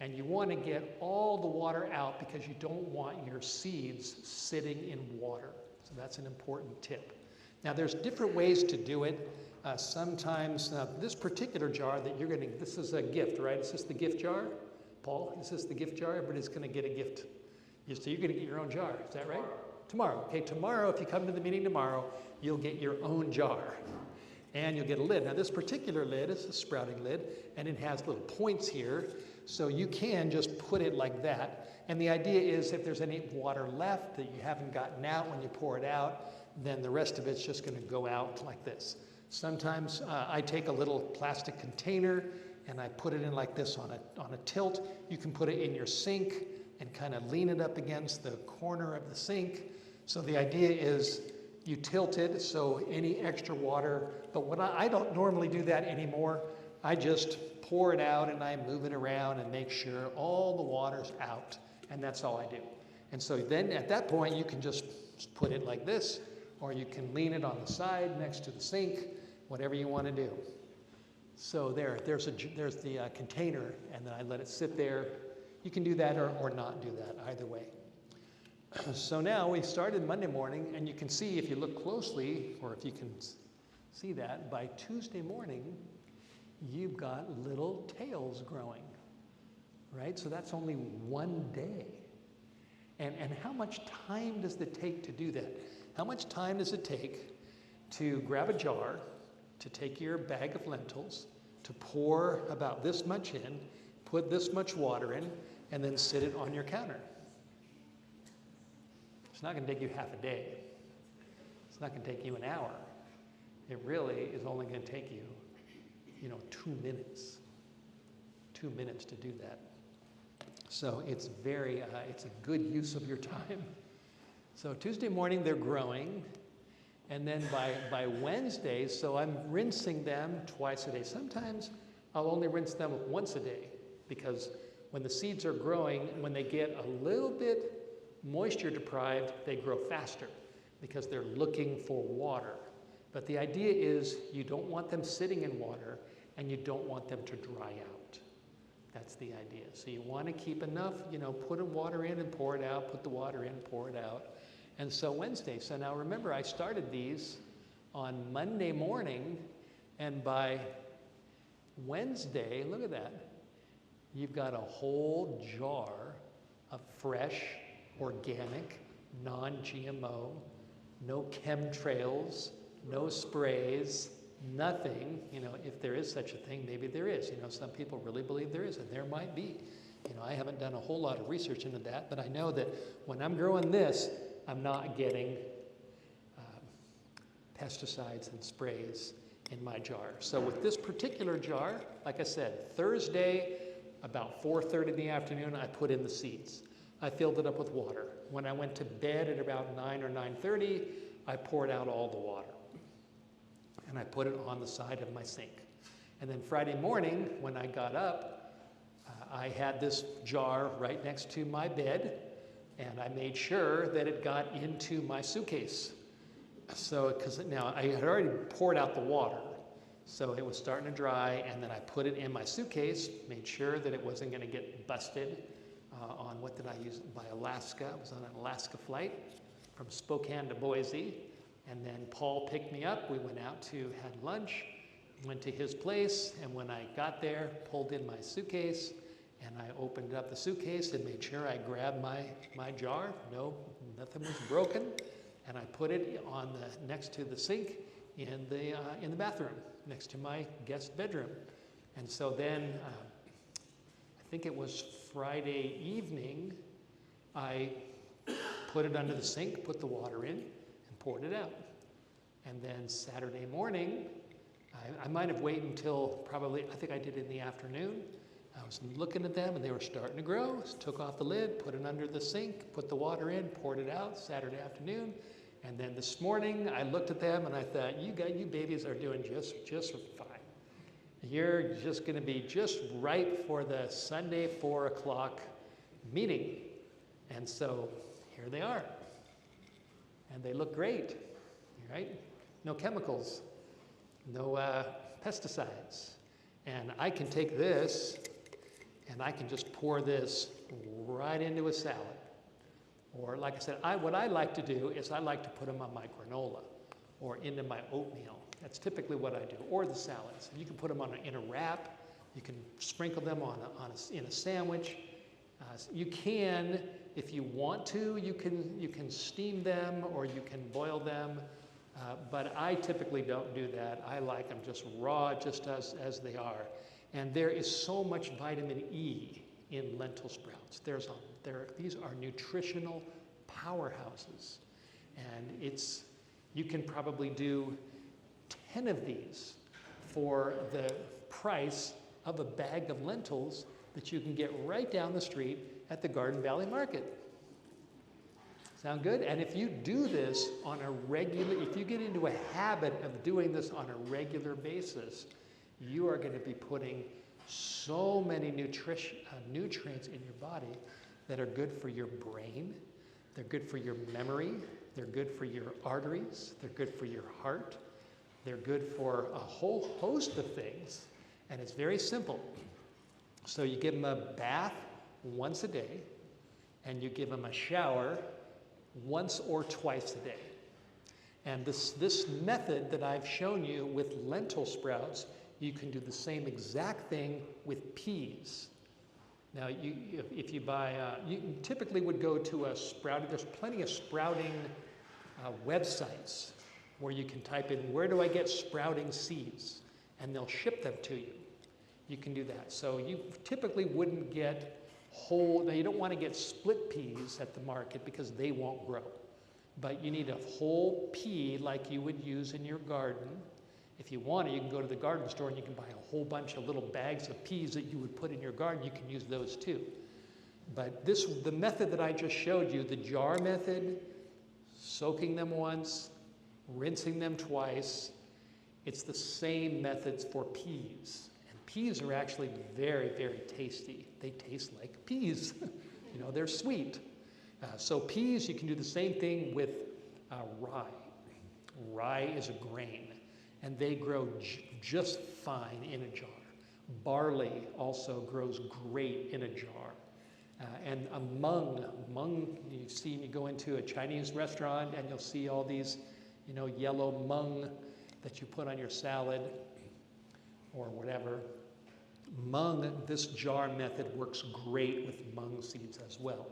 And you want to get all the water out because you don't want your seeds sitting in water. So that's an important tip. Now there's different ways to do it. Sometimes, this particular jar that you're getting, this is a gift, right? Is this the gift jar? Paul, is this the gift jar? Everybody's going to get a gift. So you're going to get your own jar, is that right? Tomorrow. Okay, tomorrow, if you come to the meeting tomorrow, you'll get your own jar. And you'll get a lid. Now this particular lid is a sprouting lid, and it has little points here. So you can just put it like that. And the idea is if there's any water left that you haven't gotten out when you pour it out, then the rest of it's just going to go out like this. Sometimes I take a little plastic container and I put it in like this on a tilt. You can put it in your sink and kind of lean it up against the corner of the sink. So the idea is you tilt it so any extra water, but what I don't normally do that anymore. I just pour it out and I move it around and make sure all the water's out, and that's all I do. And so then at that point you can just put it like this, or you can lean it on the side next to the sink, whatever you want to do. So there's the container, and then I let it sit there. You can do that or not do that, either way. So now we started Monday morning, and you can see if you look closely, or if you can see that, by Tuesday morning, you've got little tails growing, right? So that's only one day. And how much time does it take to do that? How much time does it take to grab a jar, to take your bag of lentils, to pour about this much in, put this much water in, and then sit it on your counter? It's not going to take you half a day. It's not going to take you an hour. It really is only going to take you, 2 minutes. 2 minutes to do that. So it's it's a good use of your time. So Tuesday morning they're growing, and then by Wednesday, so I'm rinsing them twice a day. Sometimes I'll only rinse them once a day, because when the seeds are growing, when they get a little bit moisture deprived, they grow faster because they're looking for water. But the idea is you don't want them sitting in water, and you don't want them to dry out. That's the idea. So you want to keep enough, put water in and pour it out, put the water in, pour it out. And so Wednesday, so now remember I started these on Monday morning, and by Wednesday, look at that, you've got a whole jar of fresh, organic, non-GMO, no chemtrails, no sprays, nothing. If there is such a thing, maybe there is. Some people really believe there is, and there might be. I haven't done a whole lot of research into that, but I know that when I'm growing this, I'm not getting pesticides and sprays in my jar. So with this particular jar, like I said, Thursday, about 4:30 in the afternoon, I put in the seeds. I filled it up with water. When I went to bed at about 9 or 9:30, I poured out all the water. And I put it on the side of my sink. And then Friday morning, when I got up, I had this jar right next to my bed, and I made sure that it got into my suitcase. So, because now I had already poured out the water, so it was starting to dry, and then I put it in my suitcase, made sure that it wasn't going to get busted on, what did I use, by Alaska. I was on an Alaska flight from Spokane to Boise. And then Paul picked me up. We went out had lunch, went to his place, and when I got there, pulled in my suitcase, and I opened up the suitcase and made sure I grabbed my jar. No, nothing was broken, and I put it on next to the sink in the bathroom, next to my guest bedroom. And so then, I think it was Friday evening, I put it under the sink, put the water in, poured it out. And then Saturday morning, I might have waited until probably, I think I did it in the afternoon. I was looking at them and they were starting to grow. So took off the lid, put it under the sink, put the water in, poured it out Saturday afternoon. And then this morning I looked at them and I thought, you babies are doing just fine. You're just going to be just right for the Sunday 4 o'clock meeting. And so here they are. And they look great, right? No chemicals, no pesticides. And I can take this and I can just pour this right into a salad. Or like I said, what I like to do is I like to put them on my granola or into my oatmeal. That's typically what I do, or the salads. You can put them in a wrap. You can sprinkle them in a sandwich. You can, if you want to, you can steam them or you can boil them. But I typically don't do that. I like them just raw, just as they are. And there is so much vitamin E in lentil sprouts. These are nutritional powerhouses. And you can probably do 10 of these for the price of a bag of lentils that you can get right down the street at the Garden Valley Market. Sound good? And if you do this if you get into a habit of doing this on a regular basis, you are going to be putting so many nutrients in your body that are good for your brain, they're good for your memory, they're good for your arteries, they're good for your heart, they're good for a whole host of things, and it's very simple. So you give them a bath once a day, and you give them a shower once or twice a day. And this method that I've shown you with lentil sprouts, you can do the same exact thing with peas. Now, if you buy, you typically would go to a sprouting, there's plenty of sprouting websites where you can type in, where do I get sprouting seeds? And they'll ship them to you. You can do that. So you typically wouldn't get now you don't want to get split peas at the market because they won't grow. but you need a whole pea like you would use in your garden. If you want it, you can go to the garden store and you can buy a whole bunch of little bags of peas that you would put in your garden. You can use those too. But the method that I just showed you, the jar method, soaking them once, rinsing them twice, it's the same methods for peas. And peas are actually very, very tasty. They taste like peas. You know, they're sweet. So peas, you can do the same thing with rye. Rye is a grain, and they grow just fine in a jar. Barley also grows great in a jar. And a mung, you see, you go into a Chinese restaurant and you'll see all these, you know, yellow mung that you put on your salad or whatever. Mung, this jar method works great with mung seeds as well.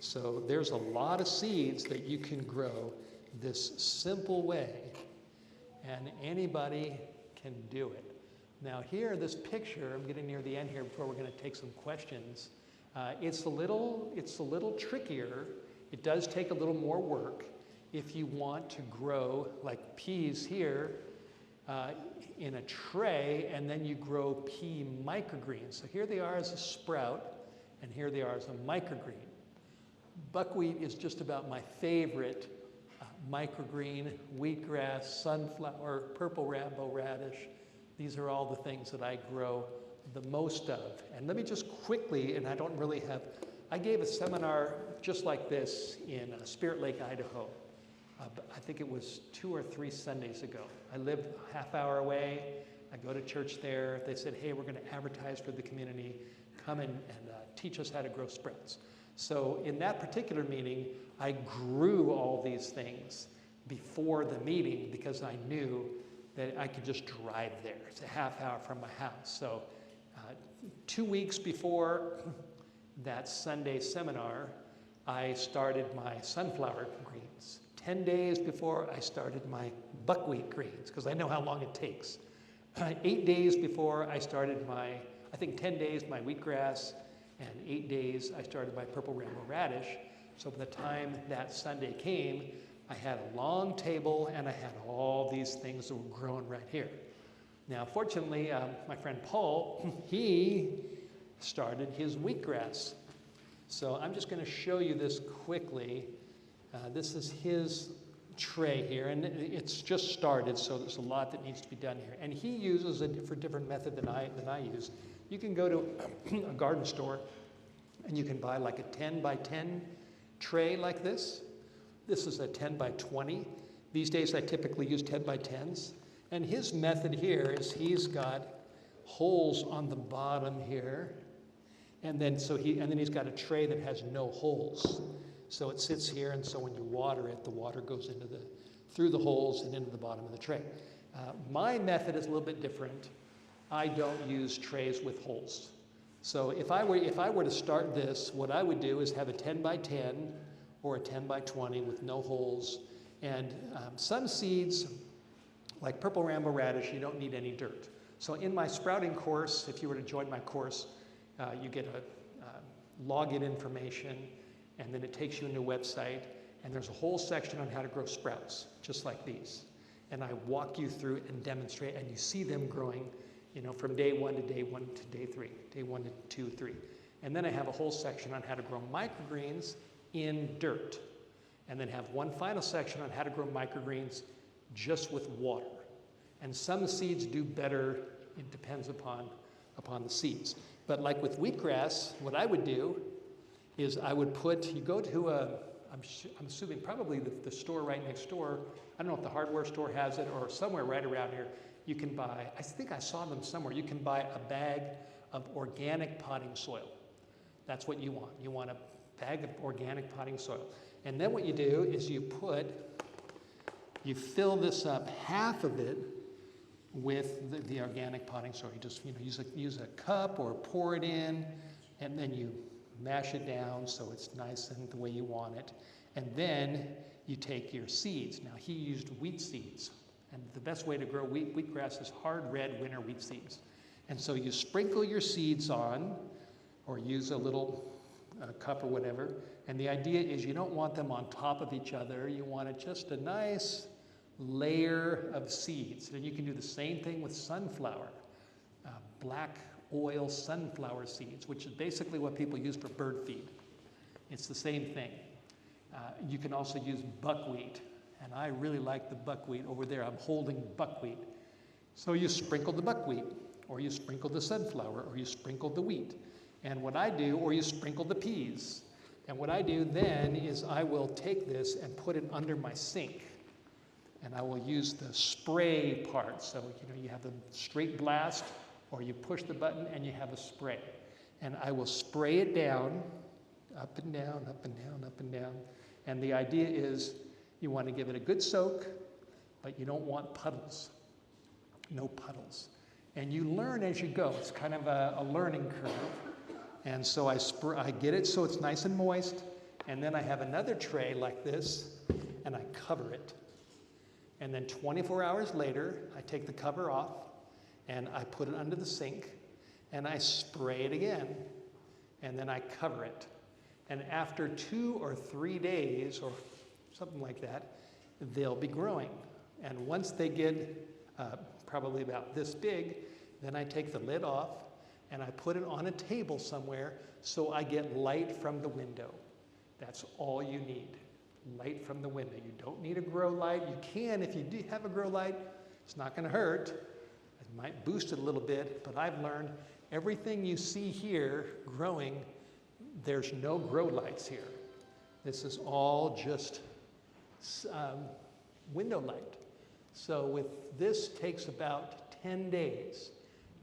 So there's a lot of seeds that you can grow this simple way, and anybody can do it. Now here, this picture, I'm getting near the end here before we're going to take some questions. It's a little trickier. It does take a little more work if you want to grow like peas here in a tray, and then you grow pea microgreens. So here they are as a sprout, and here they are as a microgreen. Buckwheat is just about my favorite microgreen, wheatgrass, sunflower, purple Rambo radish. These are all the things that I grow the most of. And let me just quickly, and I gave a seminar just like this in Spirit Lake, Idaho. I think it was 2 or 3 Sundays ago. I live a half hour away. I go to church there. They said, hey, we're going to advertise for the community. Come and teach us how to grow sprouts. So in that particular meeting, I grew all these things before the meeting because I knew that I could just drive there. It's a half hour from my house. So 2 weeks before that Sunday seminar, I started my sunflower greens. 10 days before, I started my buckwheat greens, because I know how long it takes. 8 days before, I started my 10 days, my wheatgrass, and 8 days, I started my purple Rambo radish. So by the time that Sunday came, I had a long table, and I had all these things that were growing right here. Now, fortunately, my friend Paul, he started his wheatgrass. So I'm just going to show you this quickly. This is his tray here, and it's just started, so there's a lot that needs to be done here. And he uses a different method than I use. You can go to a garden store, and you can buy like a 10 by 10 tray like this. This is a 10 by 20. These days I typically use 10 by 10s. And his method here is he's got holes on the bottom here, and then he's got a tray that has no holes. So it sits here, and so when you water it, the water goes through the holes and into the bottom of the tray. My method is a little bit different. I don't use trays with holes. So if I were to start this, what I would do is have a 10 by 10 or a 10 by 20 with no holes. And some seeds, like purple Rambo radish, you don't need any dirt. So in my sprouting course, if you were to join my course, you get a login information, and then it takes you into a website, and there's a whole section on how to grow sprouts, just like these. And I walk you through it and demonstrate, and you see them growing, from day 1 to day 1 to day 3, day 1 to 2, 3. And then I have a whole section on how to grow microgreens in dirt, and then have one final section on how to grow microgreens just with water. And some seeds do better, it depends upon the seeds. But like with wheatgrass, what I would do is you go to I'm assuming probably the store right next door. I don't know if the hardware store has it or somewhere right around here. You can buy, I think I saw them somewhere, you can buy a bag of organic potting soil. That's what you want. You want a bag of organic potting soil. And then what you do is you fill this up, half of it, with the organic potting soil. You just use a cup or pour it in, and then you mash it down so it's nice and the way you want it. And then you take your seeds. Now he used wheat seeds, and the best way to grow wheatgrass is hard red winter wheat seeds. And so you sprinkle your seeds on, or use a little a cup or whatever. And the idea is you don't want them on top of each other. You want it just a nice layer of seeds. And you can do the same thing with sunflower, black oil sunflower seeds, which is basically what people use for bird feed. It's the same thing. You can also use buckwheat, and I really like the buckwheat over there. I'm holding buckwheat. So you sprinkle the buckwheat, or you sprinkle the sunflower, or you sprinkle the wheat. And what I do, or you sprinkle the peas. And what I do then is I will take this and put it under my sink. And I will use the spray part. So, you have the straight blast, or you push the button and you have a spray. And I will spray it down, up and down, up and down, up and down. And the idea is you want to give it a good soak, but you don't want puddles. No puddles. And you learn as you go. It's kind of a learning curve. And so I get it so it's nice and moist. And then I have another tray like this, and I cover it. And then 24 hours later, I take the cover off, and I put it under the sink, and I spray it again. And then I cover it. And after 2 or 3 days, or something like that, they'll be growing. And once they get probably about this big, then I take the lid off and I put it on a table somewhere so I get light from the window. That's all you need, light from the window. You don't need a grow light. You can, if you do have a grow light, it's not going to hurt. It might boost it a little bit, but I've learned everything you see here growing, there's no grow lights here. This is all just window light. So with this takes about 10 days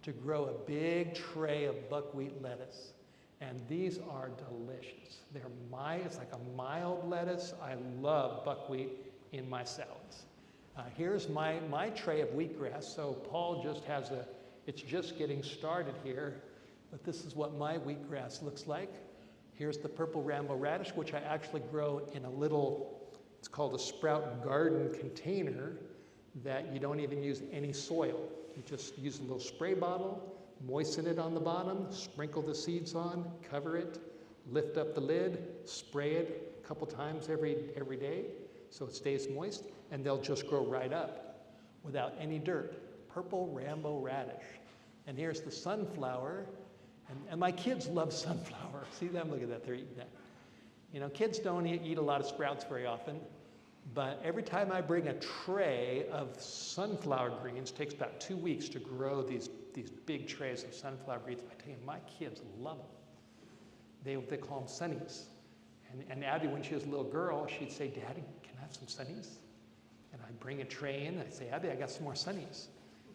to grow a big tray of buckwheat lettuce. And these are delicious. It's like a mild lettuce. I love buckwheat in my salads. Here's my tray of wheatgrass. So Paul just has it's just getting started here, but this is what my wheatgrass looks like. Here's the purple rainbow radish, which I actually grow in a little, it's called a sprout garden container that you don't even use any soil. You just use a little spray bottle, moisten it on the bottom, sprinkle the seeds on, cover it, lift up the lid, spray it a couple times every day so it stays moist, and they'll just grow right up without any dirt. Purple rainbow radish. And here's the sunflower. And my kids love sunflower. See them? Look at that. They're eating that. Kids don't eat a lot of sprouts very often. But every time I bring a tray of sunflower greens, it takes about 2 weeks to grow these big trays of sunflower greens. I tell you, my kids love them. They call them sunnies. And Abby, when she was a little girl, she'd say, "Daddy, can I have some sunnies?" And I'd bring a tray in, and I'd say, "Abby, I got some more sunnies."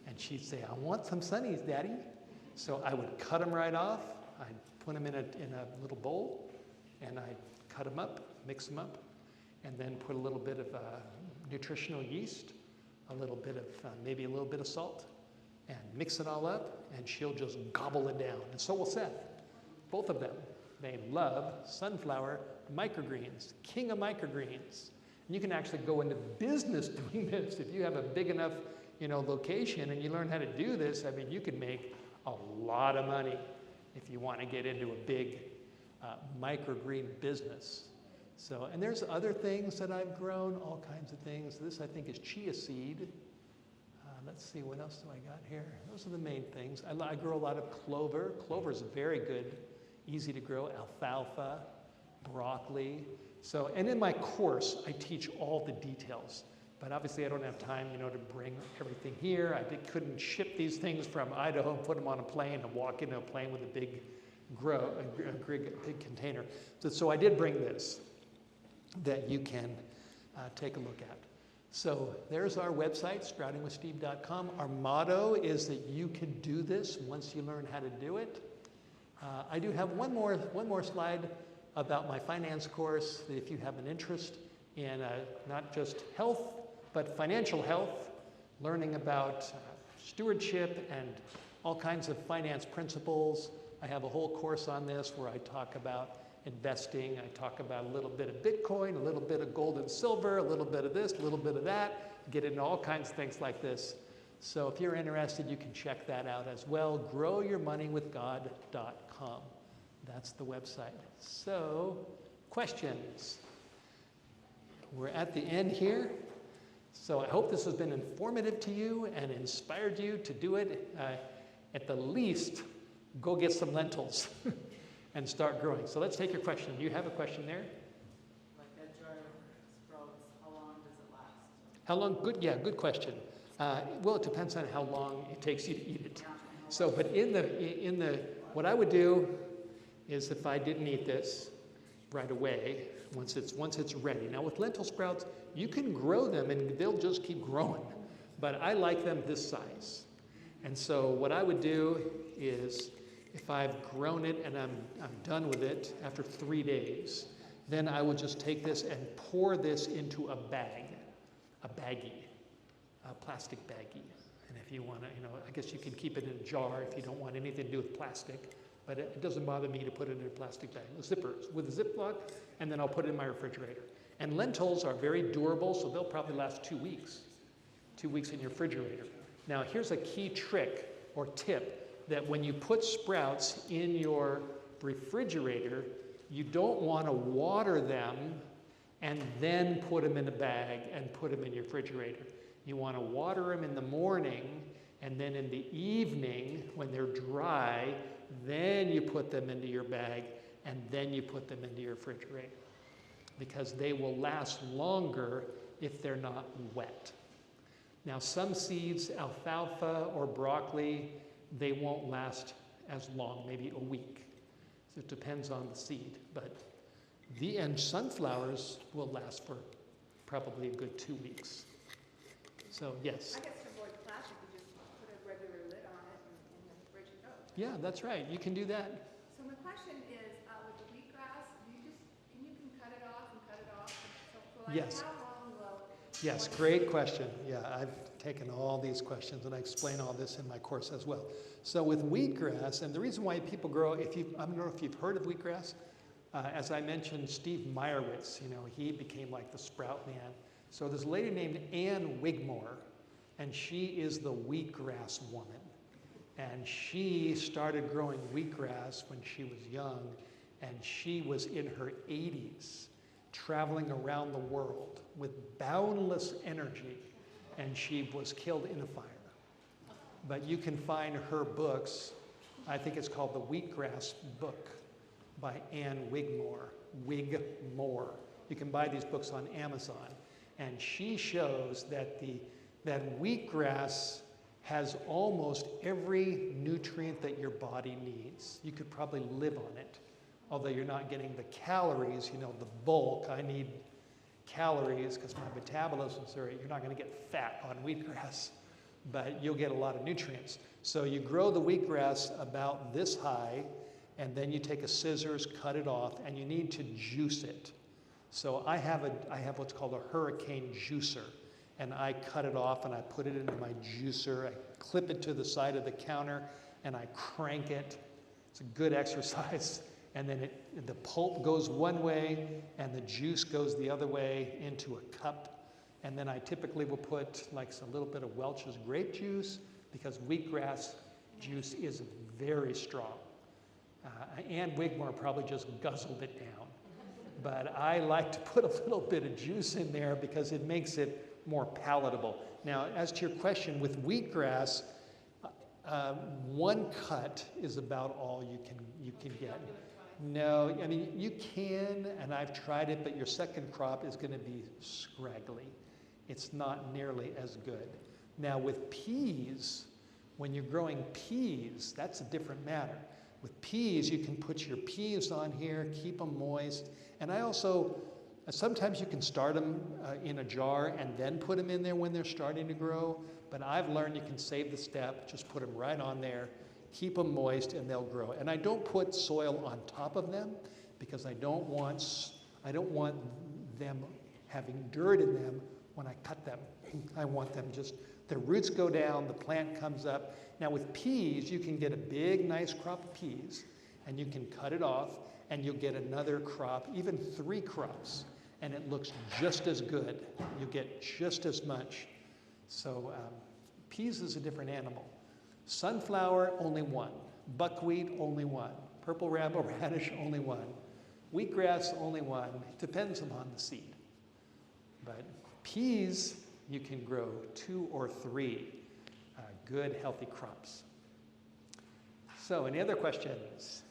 And she'd say, "I want some sunnies, Daddy." So I would cut them right off. I'd put them in a little bowl, and I'd cut them up, mix them up, and then put a little bit of nutritional yeast, a little bit of maybe a little bit of salt, and mix it all up, and she'll just gobble it down. And so will Seth. Both of them. They love sunflower microgreens, king of microgreens. And you can actually go into business doing this. If you have a big enough location and you learn how to do this, I mean, you can make a lot of money if you want to get into a big microgreen business. So, and there's other things that I've grown, all kinds of things. This, I think, is chia seed. Let's see, what else do I got here? Those are the main things. I grow a lot of clover. Clover is very good, easy to grow. Alfalfa, broccoli. So, and in my course, I teach all the details. But obviously, I don't have time, to bring everything here. I couldn't ship these things from Idaho and put them on a plane and walk into a plane with a big container. So I did bring this that you can take a look at. So there's our website, sproutingwithsteve.com. Our motto is that you can do this once you learn how to do it. I do have one more slide about my finance course. If you have an interest in not just health, but financial health, learning about stewardship and all kinds of finance principles. I have a whole course on this where I talk about investing. I talk about a little bit of Bitcoin, a little bit of gold and silver, a little bit of this, a little bit of that, get into all kinds of things like this. So if you're interested, you can check that out as well. GrowYourMoneyWithGod.com. That's the website. So, questions? We're at the end here. So I hope this has been informative to you and inspired you to do it. At the least, go get some lentils and start growing. So let's take your question. Do you have a question there? Like that jar of sprouts, how long does it last? How long? Good. Yeah, good question. Well, it depends on how long it takes you to eat it. So, but what I would do is if I didn't eat this right away, once it's ready. Now with lentil sprouts, you can grow them and they'll just keep growing. But I like them this size. And so what I would do is if I've grown it and I'm done with it after 3 days, then I will just take this and pour this into a baggie, a plastic baggie. And if you want to, I guess you can keep it in a jar if you don't want anything to do with plastic. But it doesn't bother me to put it in a plastic bag, zippers, with a Ziploc, and then I'll put it in my refrigerator. And lentils are very durable, so they'll probably last 2 weeks. 2 weeks in your refrigerator. Now here's a key trick or tip that when you put sprouts in your refrigerator, you don't want to water them and then put them in a bag and put them in your refrigerator. You want to water them in the morning, and then in the evening when they're dry, then you put them into your bag, and then you put them into your refrigerator. Because they will last longer if they're not wet. Now some seeds, alfalfa or broccoli, they won't last as long, maybe a week. So it depends on the seed. But sunflowers will last for probably a good 2 weeks. So yes. I guess to avoid plastic, you just put a regular lid on it and then fridge it out. Yeah, that's right. You can do that. So my question is, with the wheatgrass, can you cut it off and cut it off? So like Yes. how long will? Yes, great question. Yeah, I've taken all these questions and I explain all this in my course as well. So with wheatgrass, and the reason why people grow, I don't know if you've heard of wheatgrass. As I mentioned, Steve Meyerowitz, he became like the sprout man. So there's a lady named Ann Wigmore, and she is the wheatgrass woman. And she started growing wheatgrass when she was young, and she was in her 80s, traveling around the world with boundless energy, and she was killed in a fire. But you can find her books. I think it's called The Wheatgrass Book by Ann Wigmore. Wigmore. You can buy these books on Amazon. And she shows that that wheatgrass has almost every nutrient that your body needs. You could probably live on it, although you're not getting the calories, the bulk. I need calories because my metabolism's there. You're not going to get fat on wheatgrass, but you'll get a lot of nutrients. So you grow the wheatgrass about this high, and then you take a scissors, cut it off, and you need to juice it. So I have what's called a hurricane juicer, and I cut it off and I put it into my juicer. I clip it to the side of the counter and I crank it. It's a good exercise. And then the pulp goes one way and the juice goes the other way into a cup. And then I typically will put like a little bit of Welch's grape juice because wheatgrass juice is very strong. Ann Wigmore probably just guzzled it down. But I like to put a little bit of juice in there because it makes it more palatable. Now, as to your question, with wheatgrass, one cut is about all you can get. No, I mean, you can, and I've tried it, but your second crop is going to be scraggly. It's not nearly as good. Now, with peas, when you're growing peas, that's a different matter. With peas, you can put your peas on here, keep them moist. And I also, sometimes you can start them in a jar and then put them in there when they're starting to grow. But I've learned you can save the step, just put them right on there, keep them moist, and they'll grow. And I don't put soil on top of them because I don't want them having dirt in them when I cut them. I want them the roots go down, the plant comes up. Now with peas, you can get a big, nice crop of peas, and you can cut it off, and you'll get another crop, even 3 crops, and it looks just as good. You get just as much. So peas is a different animal. Sunflower, only 1. Buckwheat, only 1. Purple rambo radish, only one. Wheatgrass, only one. It depends upon the seed. But peas, you can grow 2 or 3 good, healthy crops. So, any other questions?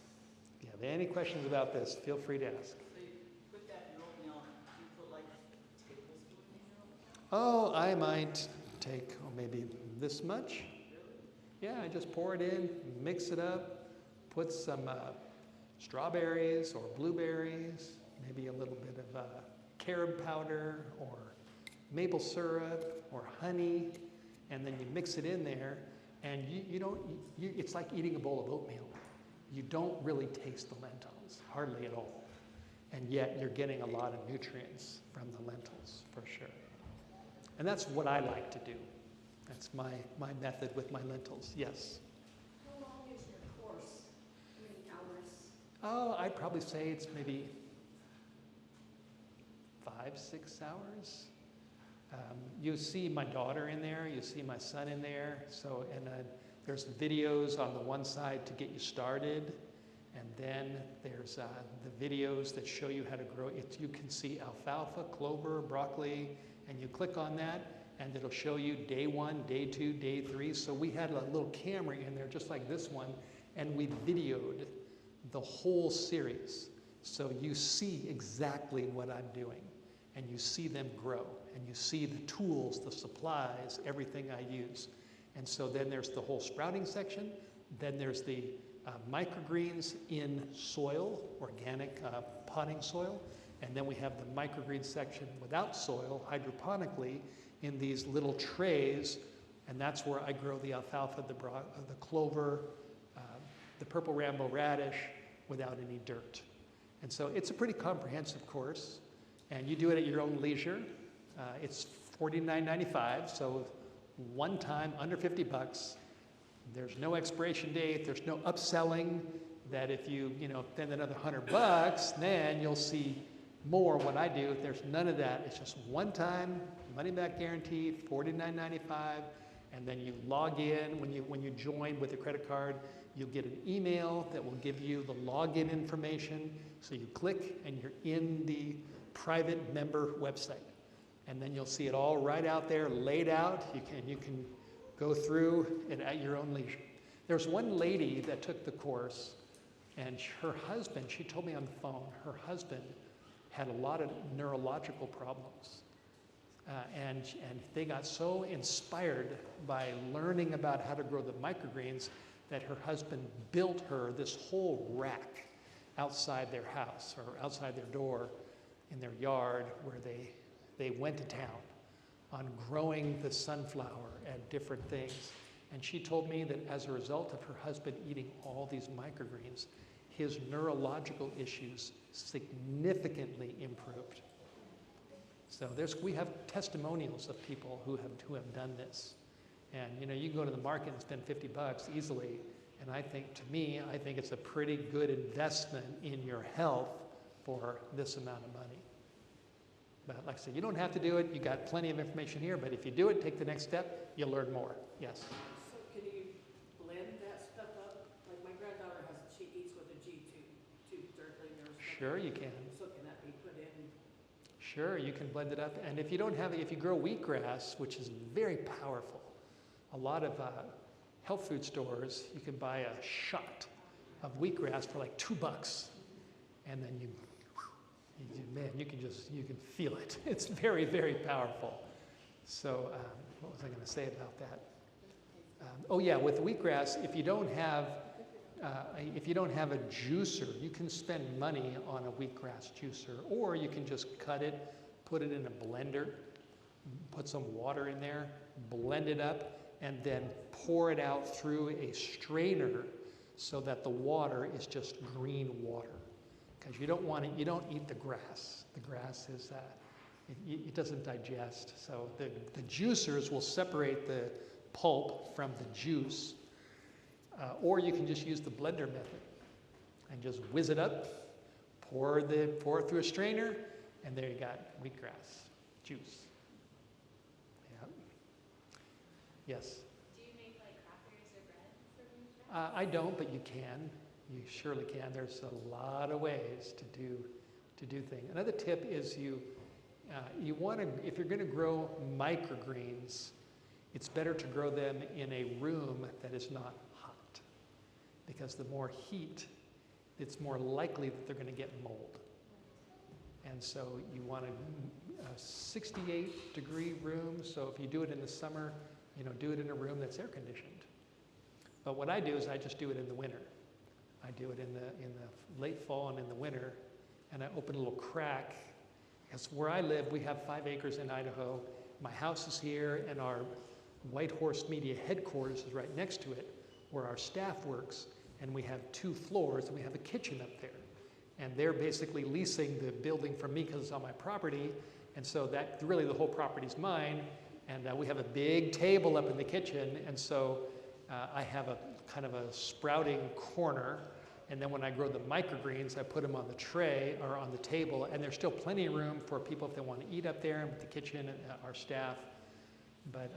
If you have any questions about this, feel free to ask. So you put that in oatmeal, do you put like a tablespoon in your oatmeal? Oh, I might take maybe this much. Yeah, I just pour it in, mix it up, put some strawberries or blueberries, maybe a little bit of carob powder or maple syrup or honey, and then you mix it in there, and it's like eating a bowl of oatmeal. You don't really taste the lentils, hardly at all. And yet you're getting a lot of nutrients from the lentils, for sure. And that's what I like to do. That's my method with my lentils, yes. How long is your course? How many hours? Oh, I'd probably say it's maybe 5-6 hours. You see my daughter in there, you see my son in there. So, and there's videos on the one side to get you started. And then there's the videos that show you how to grow it. You can see alfalfa, clover, broccoli, and you click on that, and it'll show you day 1, day 2, day 3. So we had a little camera in there, just like this one, and we videoed the whole series. So you see exactly what I'm doing, and you see them grow, and you see the tools, the supplies, everything I use. And so then there's the whole sprouting section. Then there's the microgreens in soil, organic potting soil. And then we have the microgreens section without soil, hydroponically, in these little trays. And that's where I grow the alfalfa, the clover, the purple rambo radish without any dirt. And so it's a pretty comprehensive course. And you do it at your own leisure. It's $49.95, so one time, under $50. There's no expiration date. There's no upselling. That if you spend another $100, then you'll see more what I do. There's none of that. It's just one time, money back guarantee, $49.95, and then you log in. When you join with a credit card, you'll get an email that will give you the login information. So you click, and you're in the private member website, and then you'll see it all right out there, laid out. You can go through it at your own leisure. There's one lady that took the course, and her husband, she told me on the phone, her husband had a lot of neurological problems. And they got so inspired by learning about how to grow the microgreens that her husband built her this whole rack outside their house or outside their door in their yard, where they went to town on growing the sunflower and different things. And she told me that as a result of her husband eating all these microgreens, his neurological issues significantly improved. So we have testimonials of people who have done this. And you can go to the market and spend $50 easily. And I think it's a pretty good investment in your health for this amount of money. But like I said, you don't have to do it. You got plenty of information here. But if you do it, take the next step, you'll learn more. Yes? So can you blend that stuff up? Like my granddaughter she eats with a G tube dirtling or something. Sure, you can. So can that be put in? Sure, you can blend it up. And if you grow wheatgrass, which is very powerful, a lot of health food stores, you can buy a shot of wheatgrass for like $2. And then you can feel it. It's very, very powerful. So what was I going to say about that? With wheatgrass, if you don't have a juicer, you can spend money on a wheatgrass juicer, or you can just cut it, put it in a blender, put some water in there, blend it up, and then pour it out through a strainer so that the water is just green water. Because you don't eat the grass. The grass is, it doesn't digest. So the juicers will separate the pulp from the juice. Or you can just use the blender method and just whiz it up, pour it through a strainer, and there you got wheatgrass juice. Yeah. Yes? Do you make like crackers or bread for wheatgrass? I don't, but you can. You surely can. There's a lot of ways to do things. Another tip is you want to, if you're going to grow microgreens, it's better to grow them in a room that is not hot, because the more heat, it's more likely that they're going to get mold. And so you want a 68-degree room. So if you do it in the summer, do it in a room that's air conditioned. But what I do is I just do it in the winter. I do it in the late fall and in the winter, and I open a little crack. Because where I live, we have 5 acres in Idaho. My house is here, and our White Horse Media headquarters is right next to it, where our staff works. And we have 2 floors, and we have a kitchen up there. And they're basically leasing the building from me because it's on my property. And so that really the whole property's mine. And we have a big table up in the kitchen. And so I have a kind of a sprouting corner. And then when I grow the microgreens, I put them on the tray or on the table. And there's still plenty of room for people if they want to eat up there, and with the kitchen and our staff. But,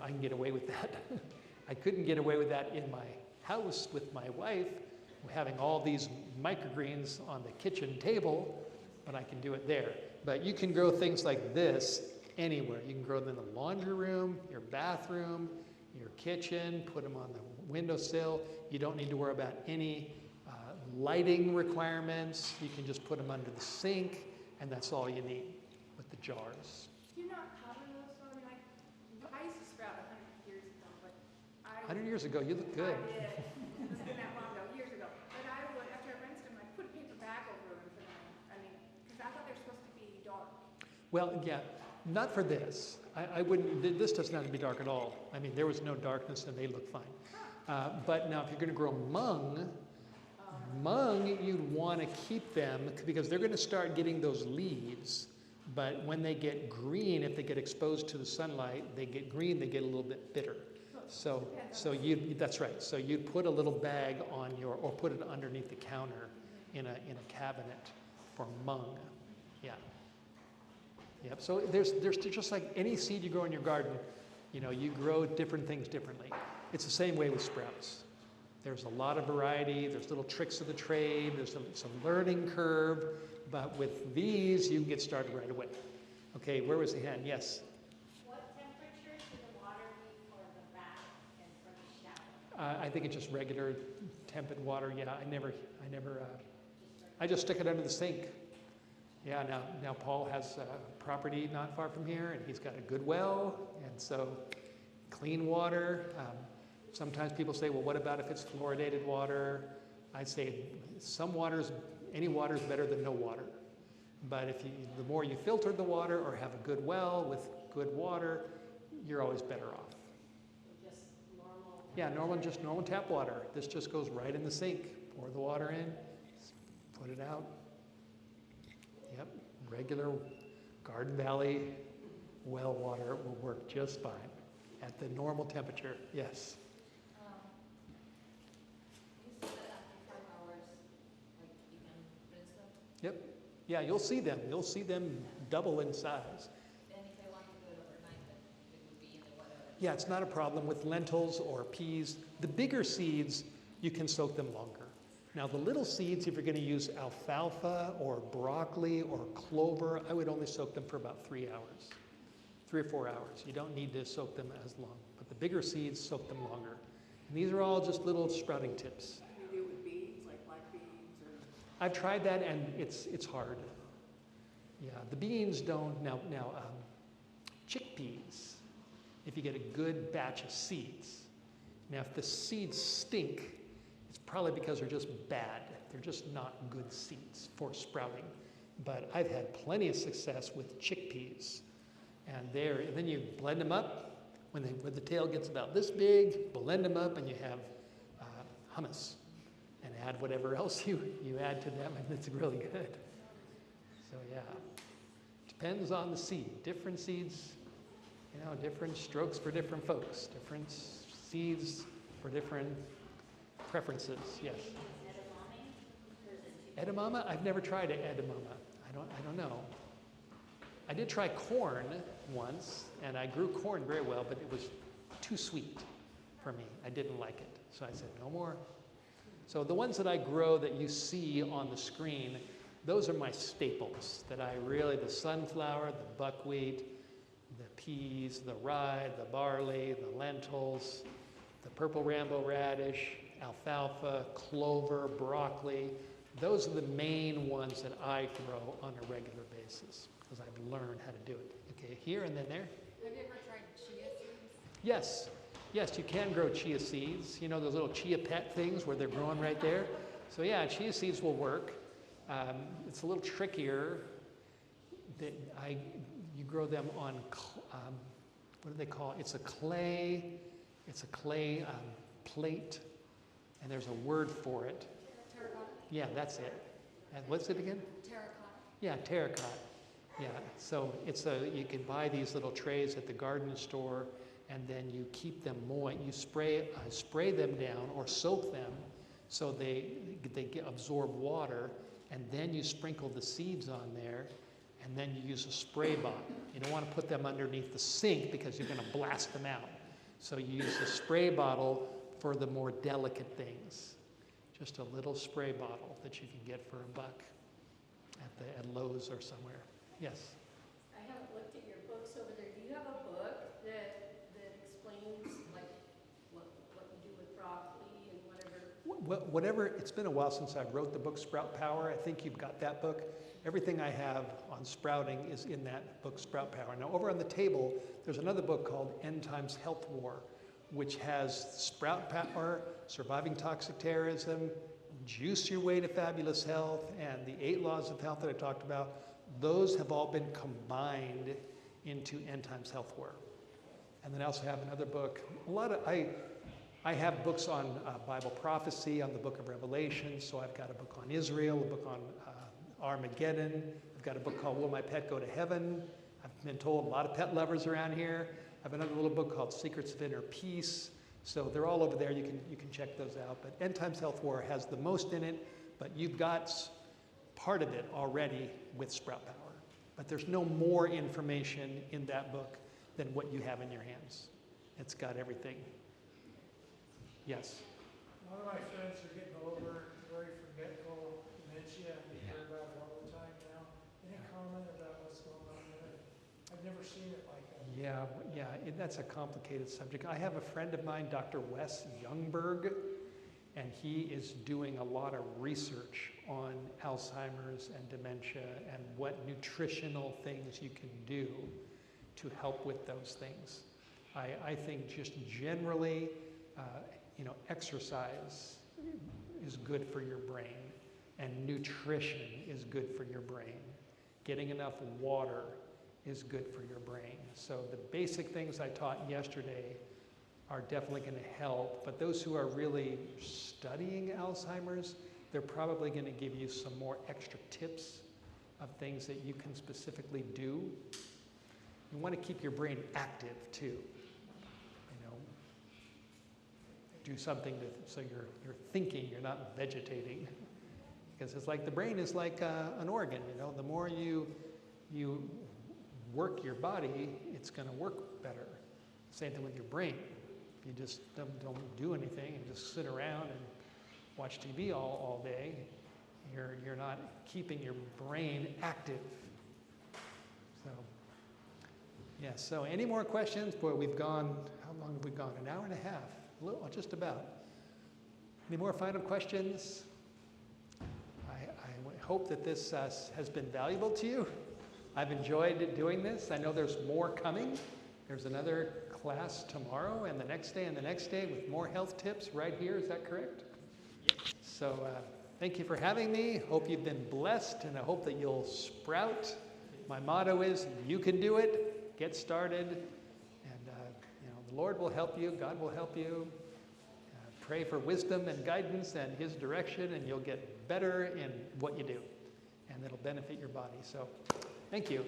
I can get away with that. I couldn't get away with that in my house with my wife, having all these microgreens on the kitchen table, but I can do it there. But you can grow things like this anywhere. You can grow them in the laundry room, your bathroom, your kitchen, put them on the windowsill. You don't need to worry about any lighting requirements. You can just put them under the sink, and that's all you need with the jars. Do you not cover those? So, I used to sprout 100 years ago, but 100 years ago, you look good. I did. It wasn't that long ago, years ago. But I would, after I rinsed them, I'd put a paper bag over them for them. Because I thought they were supposed to be dark. Well, yeah, not for this. I wouldn't, this doesn't have to be dark at all. There was no darkness, and they look fine. But now if you're going to grow mung, you'd want to keep them because they're going to start getting those leaves. But when they get green, if they get exposed to the sunlight, they get green, they get a little bit bitter. So that's right. So you'd put a little bag on or put it underneath the counter in a cabinet for mung. Yeah. Yep. So there's just like any seed you grow in your garden, you grow different things differently. It's the same way with sprouts. There's a lot of variety. There's little tricks of the trade. There's some learning curve. But with these, you can get started right away. Okay, where was the hand? Yes? What temperature should the water be for the bath and for the shower? I think it's just regular tepid water. Yeah, I just stick it under the sink. Yeah, now Paul has a property not far from here, and he's got a good well, and so clean water. Sometimes people say, well, what about if it's fluoridated water? I'd say any water is better than no water. But the more you filter the water or have a good well with good water, you're always better off. Just normal? Yeah, normal tap water. This just goes right in the sink. Pour the water in, put it out. Yep, regular Garden Valley well water will work just fine at the normal temperature. Yes? You said that after 5 hours, you can rinse them? Yep. Yeah, you'll see them. You'll see them double in size. And if I want to do it overnight, then it would be in the water? Yeah, it's not a problem with lentils or peas. The bigger seeds, you can soak them longer. Now the little seeds, if you're going to use alfalfa or broccoli or clover, I would only soak them for about 3 hours, 3 or 4 hours. You don't need to soak them as long. But the bigger seeds, soak them longer. And these are all just little sprouting tips. You do it with beans, like black beans or? I've tried that, and it's hard. Yeah, the beans don't. Now, chickpeas, if you get a good batch of seeds. Now, if the seeds stink, it's probably because they're just bad. They're just not good seeds for sprouting. But I've had plenty of success with chickpeas. And then you blend them up. When the tail gets about this big, blend them up, and you have hummus. And add whatever else you add to them, and it's really good. So yeah, depends on the seed. Different seeds, different strokes for different folks. Different seeds for different preferences. Yes. Edamame? I've never tried edamame. I don't know. I did try corn once, and I grew corn very well, but it was too sweet for me. I didn't like it, so I said no more. So the ones that I grow that you see on the screen, those are my staples that I really, the sunflower, the buckwheat, the peas, the rye, the barley, the lentils, the purple Rambo radish, alfalfa, clover, broccoli. Those are the main ones that I grow on a regular basis because I've learned how to do it. Okay, here and then there. Have you ever tried chia seeds? Yes, yes, you can grow chia seeds. You know those little chia pet things where they're growing right there? So yeah, chia seeds will work. It's a little trickier. You grow them on, what do they call it? It's a clay plate, and there's a word for it. Terracotta? Yeah, that's it. And what's it again? Terracotta. Yeah, terracotta. Yeah, so you can buy these little trays at the garden store, and then you keep them moist. You spray them down or soak them so they absorb water, and then you sprinkle the seeds on there, and then you use a spray bottle. You don't want to put them underneath the sink because you're going to blast them out. So you use a spray bottle for the more delicate things. Just a little spray bottle that you can get for $1 at Lowe's or somewhere. Yes? I haven't looked at your books over there. Do you have a book that explains like what you do with broccoli and whatever? Whatever, it's been a while since I wrote the book Sprout Power. I think you've got that book. Everything I have on sprouting is in that book Sprout Power. Now over on the table, there's another book called End Times Health War, which has Sprout Power, Surviving Toxic Terrorism, Juice Your Way to Fabulous Health, and the 8 Laws of Health that I talked about. Those have all been combined into End Times Health War. And then I also have another book. I have books on Bible prophecy, on the book of Revelation. So I've got a book on Israel, a book on Armageddon. I've got a book called Will My Pet Go to Heaven? I've been told a lot of pet lovers around here. I have another little book called Secrets of Inner Peace. So they're all over there. You can check those out. But End Times Health War has the most in it, but you've got part of it already with Sprout Power. But there's no more information in that book than what you have in your hands. It's got everything. Yes? One of my friends are getting older, very forgetful, dementia, we hear about it all the time now. Any comment about what's going on there? I've never seen it like that. Yeah, that's a complicated subject. I have a friend of mine, Dr. Wes Youngberg, and he is doing a lot of research on Alzheimer's and dementia and what nutritional things you can do to help with those things. I think just generally, exercise is good for your brain, and nutrition is good for your brain. Getting enough water is good for your brain. So the basic things I taught yesterday are definitely going to help, but those who are really studying Alzheimer's, they're probably going to give you some more extra tips of things that you can specifically do. You want to keep your brain active too. Do something so you're thinking, you're not vegetating. Because it's like the brain is like an organ, the more you work your body, it's going to work better. Same thing with your brain. If you just don't do anything and just sit around and watch TV all day, you're not keeping your brain active. So, yeah, so any more questions? Boy, we've gone, how long have we gone? An hour and a half, just about. Any more final questions? I hope that this has been valuable to you. I've enjoyed doing this. I know there's more coming. There's another class tomorrow and the next day and the next day with more health tips right here. Is that correct? Yes. So thank you for having me. Hope you've been blessed, and I hope that you'll sprout. My motto is, you can do it. Get started. And the Lord will help you. God will help you. Pray for wisdom and guidance and His direction, and you'll get better in what you do. And it'll benefit your body. So thank you.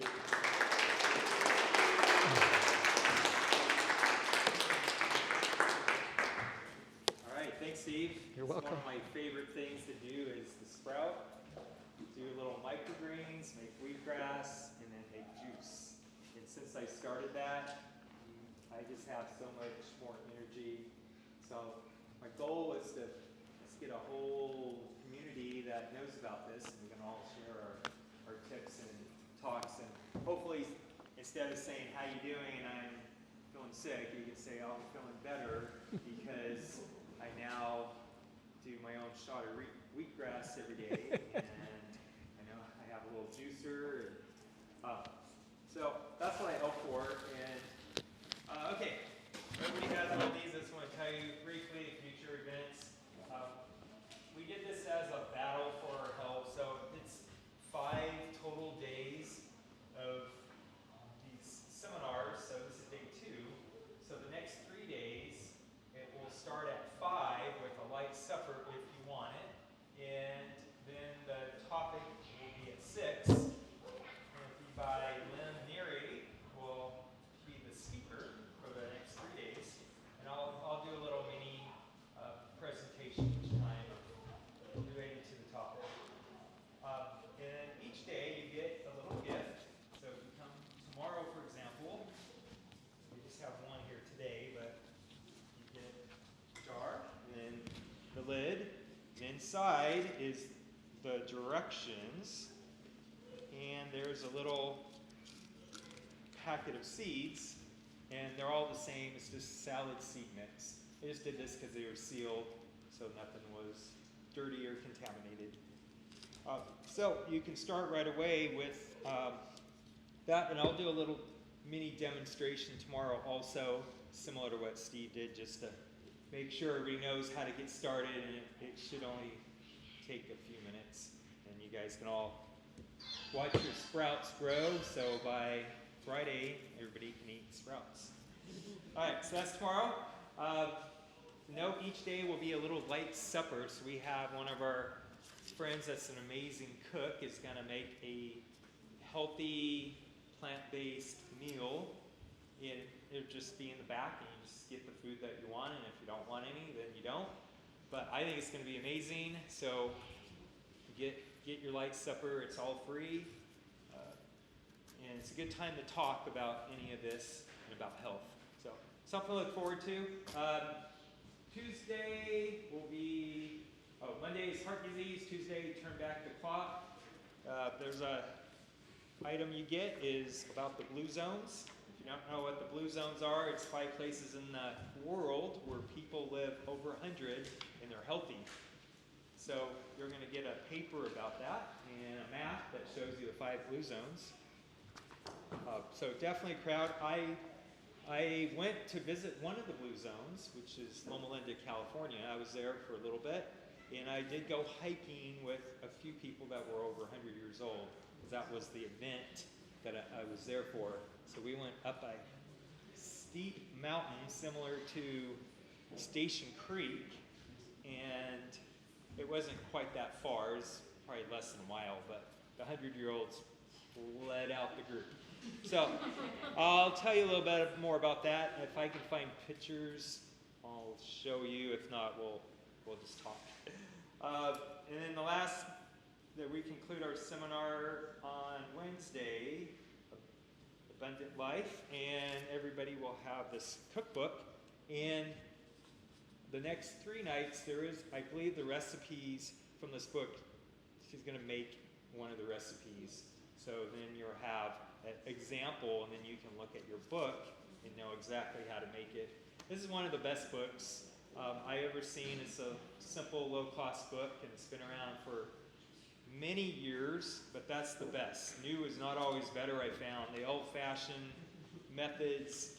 All right, thanks, Steve. You're welcome. One of my favorite things to do is to sprout, do little microgreens, make wheatgrass, and then make juice. And since I started that, I just have so much more energy. So my goal is to get a whole community that knows about this, and we can all share our tips and talks. And hopefully, instead of saying, how you doing, and I'm feeling sick, you can say, oh, I'm feeling better because I now do my own shot of wheatgrass every day, and I know I have a little juicer. And, so that's what I hope for. And okay, everybody has all these. I just want to tell you briefly future events. We did this as a battle for our health, so it's 5 total days of these seminars. So this is day 2. So the next 3 days, it will start at 5 with a light supper if you want it, and then the topic will be at 6. And if you buy Lynn Neary will be the speaker for the next 3 days, and I'll do a little mini presentation each time related to the topic. And each day you get a little gift. So if you come tomorrow, for example, we just have one here today, but you get a jar and the lid. And inside is the directions, and there's a little packet of seeds, and they're all the same. It's just salad seed mix. I just did this because they were sealed, so nothing was dirty or contaminated. So you can start right away with that, and I'll do a little mini demonstration tomorrow also, similar to what Steve did, just to make sure everybody knows how to get started, and it should only take a few minutes, and you guys can all watch your sprouts grow, so by Friday, everybody can eat sprouts. All right, so that's tomorrow. Note each day will be a little light supper, so we have one of our friends that's an amazing cook is going to make a healthy, plant-based meal. And it'll just be in the back, and you just get the food that you want, and if you don't want any, then you don't. But I think it's going to be amazing, so get your light supper. It's all free. And it's a good time to talk about any of this and about health. So something to look forward to. Tuesday will be, Monday is heart disease. Tuesday, turn back the clock. There's a item you get is about the blue zones. If you don't know what the blue zones are, it's 5 places in the world where people live over 100 and they're healthy. So you're going to get a paper about that and a map that shows you the 5 blue zones. So definitely crowd. I went to visit one of the blue zones, which is Loma Linda, California. I was there for a little bit, and I did go hiking with a few people that were over 100 years old. That was the event that I was there for. So we went up a steep mountain similar to Station Creek, and it wasn't quite that far. It was probably less than a mile, but the 100-year-olds led out the group. So I'll tell you a little bit more about that. If I can find pictures, I'll show you. If not, we'll just talk. And then the last, that we conclude our seminar on Wednesday, Abundant Life, and everybody will have this cookbook. And the next 3 nights, there is, I believe, the recipes from this book. She's going to make one of the recipes. So then you'll have an example, and then you can look at your book and know exactly how to make it. This is one of the best books I ever seen. It's a simple, low-cost book, and it's been around for many years, but that's the best. New is not always better, I found. The old-fashioned methods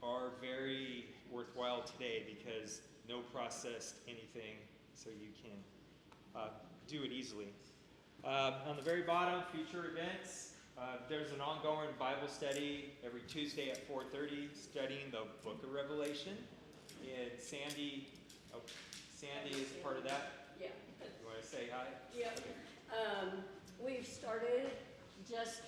are very worthwhile today because no processed anything, so you can do it easily. On the very bottom, future events. There's an ongoing Bible study every Tuesday at 4:30, studying the book of Revelation. And Sandy is part of that. Yeah. You want to say hi? Yeah. We've started just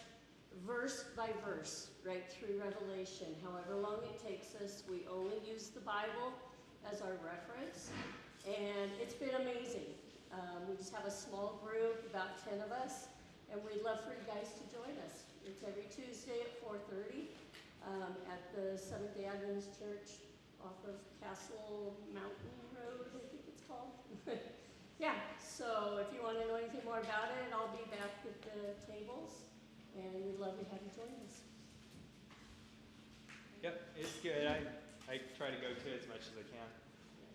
verse by verse, right through Revelation. However long it takes us, we only use the Bible as our reference, and it's been amazing. We just have a small group, about 10 of us, and we'd love for you guys to join us. It's every Tuesday at 4:30 at the Seventh-day Adventist Church off of Castle Mountain Road, I think it's called. Yeah, so if you want to know anything more about it, I'll be back at the tables, and we'd love to have you join us. Yep, it's good. I try to go to it as much as I can.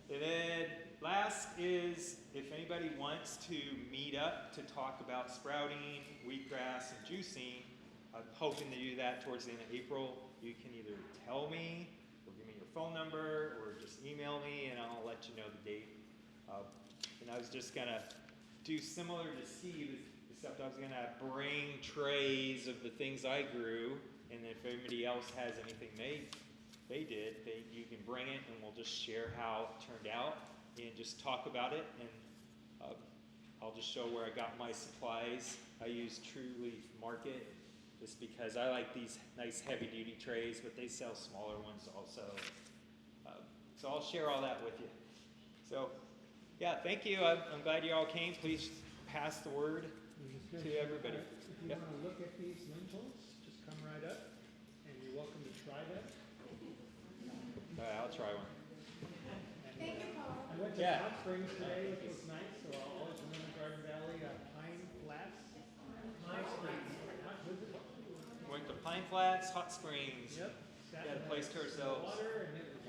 And then last is if anybody wants to meet up to talk about sprouting, wheatgrass, and juicing, I'm hoping to do that towards the end of April. You can either tell me or give me your phone number or just email me and I'll let you know the date. And I was just gonna do similar to Steve, except I was gonna bring trays of the things I grew, and if anybody else has anything they did, you can bring it and we'll just share how it turned out and just talk about it. And I'll just show where I got my supplies. I use True Leaf Market just because I like these nice heavy duty trays, but they sell smaller ones also. So I'll share all that with you. So yeah, thank you. I'm glad you all came. Please pass the word to everybody. If you want to look at these lentils, just come right up, and you're welcome to try them. I'll try one. Thank you, Paul. I went to Hot Springs today, which was nice, so I'll always remember Garden Valley, Pine Flats. Hot Springs. Went to Pine Flats, Hot Springs. Yep. Got a place to ourselves. Water, and it was